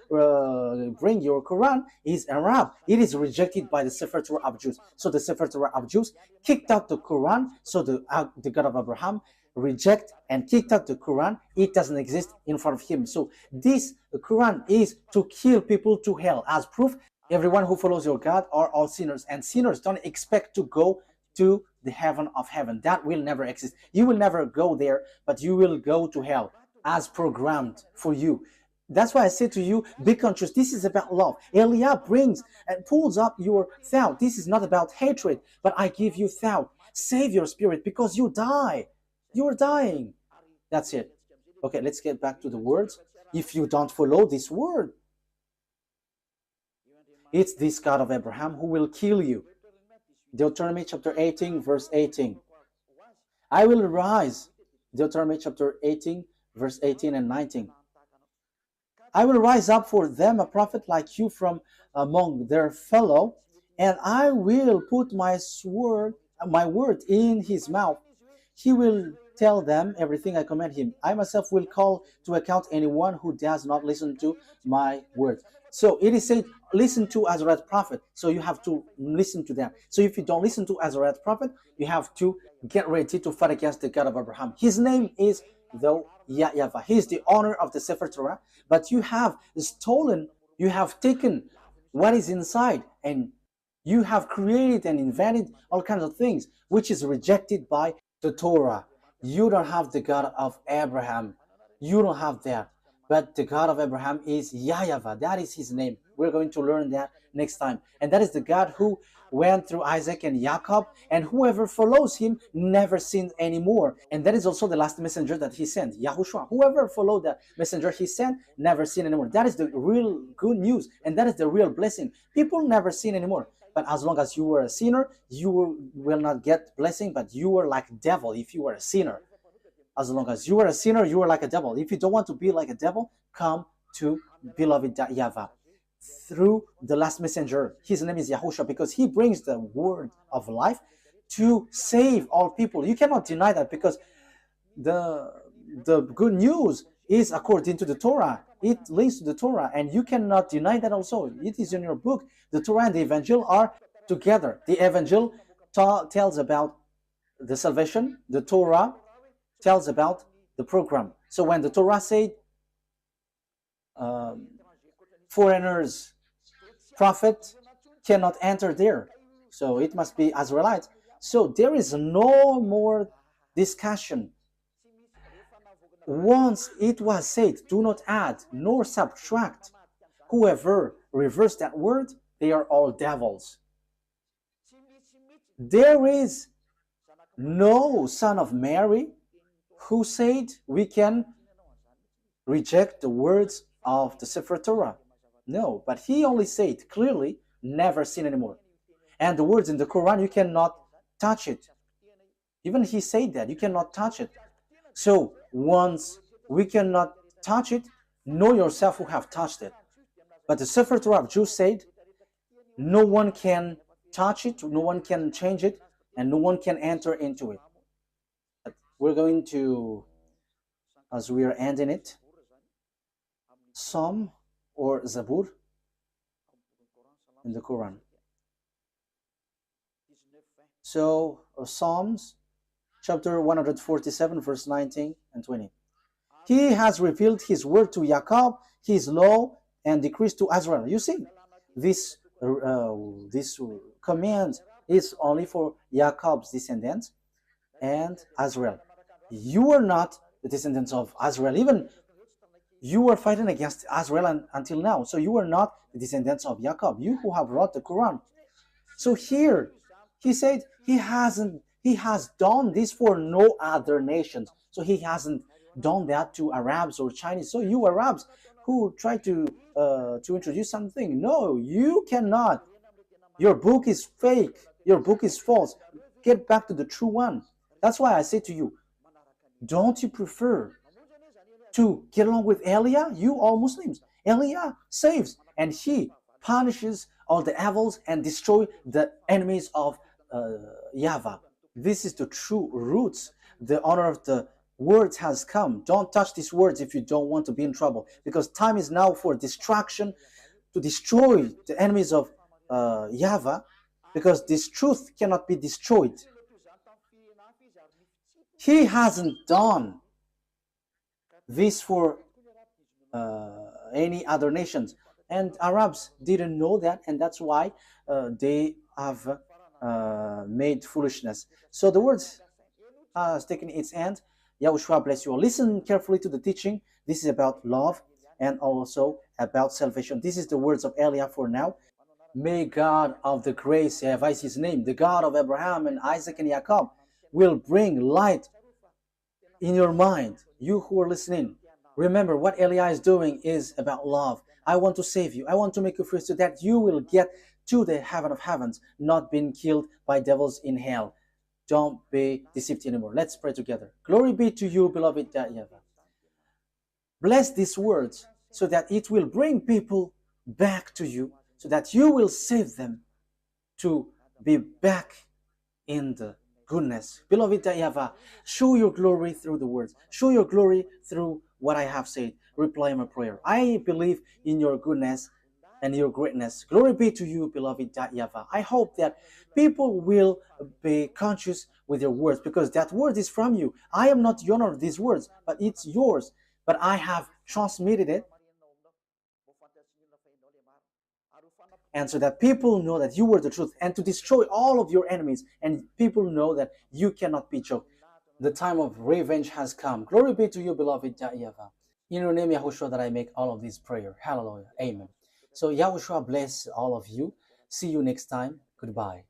bring your Quran is Arab. It is rejected by the Sefer Torah of Jews. So the Sefer Torah of Jews kicked out the Quran. So the God of Abraham reject and kicked out the Quran. It doesn't exist in front of him. So this Quran is to kill people to hell. As proof, everyone who follows your God are all sinners. And sinners don't expect to go to the heaven of heaven. That will never exist. You will never go there, but you will go to hell as programmed for you. That's why I say to you, be conscious. This is about love. Eliah brings and pulls up your thought. This is not about hatred, but I give you thought. Save your spirit because you die. You're dying. That's it. Okay, let's get back to the words. If you don't follow this word, it's this God of Abraham who will kill you. Deuteronomy chapter 18, verse 18. I will rise. Deuteronomy chapter 18, verse 18 and 19. I will rise up for them a prophet like you from among their fellow, and I will put my word in his mouth. He will tell them everything I command him. I myself will call to account anyone who does not listen to my word. So it is said, listen to Azariah prophet. So you have to listen to them. So if you don't listen to Azariah prophet, you have to get ready to fight against the God of Abraham. His name is YAHVAH. He is the owner of the Sefer Torah, but you have stolen, you have taken what is inside, and you have created and invented all kinds of things, which is rejected by the Torah. You don't have the God of Abraham. You don't have that. But the God of Abraham is YAHVAH. That is his name. We're going to learn that next time. And that is the God who went through Isaac and Jacob, and whoever follows him never sinned anymore. And that is also the last messenger that he sent, YAHOSHUAH. Whoever followed that messenger he sent never sinned anymore. That is the real good news, and that is the real blessing. People never sin anymore. But as long as you were a sinner, you will not get blessing, but you were like a devil if you were a sinner. As long as you are a sinner, you are like a devil. If you don't want to be like a devil, come to beloved YAHVAH through the last messenger. His name is YAHOSHUAH because he brings the word of life to save all people. You cannot deny that because the good news is according to the Torah. It links to the Torah, and you cannot deny that also. It is in your book. The Torah and the Evangel are together. The Evangel tells about the salvation. The Torah tells about the program. So when the Torah said foreigners, prophet cannot enter there, so it must be Israelites. So there is no more discussion. Once it was said, do not add nor subtract. Whoever reverse that word, they are all devils. There is no son of Mary who said we can reject the words of the Sefer Torah. No, but he only said clearly, never sin anymore. And the words in the Quran, you cannot touch it. Even he said that, you cannot touch it. So once we cannot touch it, know yourself who have touched it. But the Sefer Torah of Jews said, no one can touch it, no one can change it, and no one can enter into it. But we're going to, as we are ending it, Psalm or Zabur in the Quran. So Psalms chapter 147 verse 19 and 20. He has revealed his word to Jacob, his law and decrees to Israel. You see, this command is only for Jacob's descendants and Israel. You are not the descendants of Israel. Even you were fighting against Israel until now. So you are not the descendants of Jacob, you who have wrote the Quran. So here, he said he has done this for no other nations. So he hasn't done that to Arabs or Chinese. So you Arabs who try to introduce something, no, you cannot. Your book is fake. Your book is false. Get back to the true one. That's why I say to you, don't you prefer to get along with Eliah? You all Muslims. Eliah saves, and he punishes all the evils and destroy the enemies of YAHVAH. This is the true roots. The honor of the words has come. Don't touch these words if you don't want to be in trouble, because time is now for destruction, to destroy the enemies of YAHVAH, because this truth cannot be destroyed. He hasn't done this for any other nations, and Arabs didn't know that, and that's why they have made foolishness. So the words has taken its end. YAHOSHUAH bless you all. Listen carefully to the teaching. This is about love and also about salvation. This is the words of Eliah for now. May God of the grace, YAHVAH is his name, the God of Abraham and Isaac and Jacob, will bring light in your mind. You who are listening, remember what Eliah is doing is about love. I want to save you. I want to make you free so that you will get to the heaven of heavens, not being killed by devils in hell. Don't be deceived anymore. Let's pray together. Glory be to you, beloved YAHVAH. Bless these words so that it will bring people back to you, so that you will save them to be back in the goodness. Beloved YAHVAH, show your glory through the words. Show your glory through what I have said. Reply my prayer. I believe in your goodness and your greatness. Glory be to you, beloved YAHVAH. I hope that people will be conscious with your words, because that word is from you. I am not the owner of these words, but it's yours. But I have transmitted it, and so that people know that you were the truth, and to destroy all of your enemies, and people know that you cannot be choked. The time of revenge has come. Glory be to you, beloved YAHVAH. In your name, YAHOSHUAH, that I make all of these prayer. Hallelujah. Amen. So YAHOSHUAH bless all of you. See you next time. Goodbye.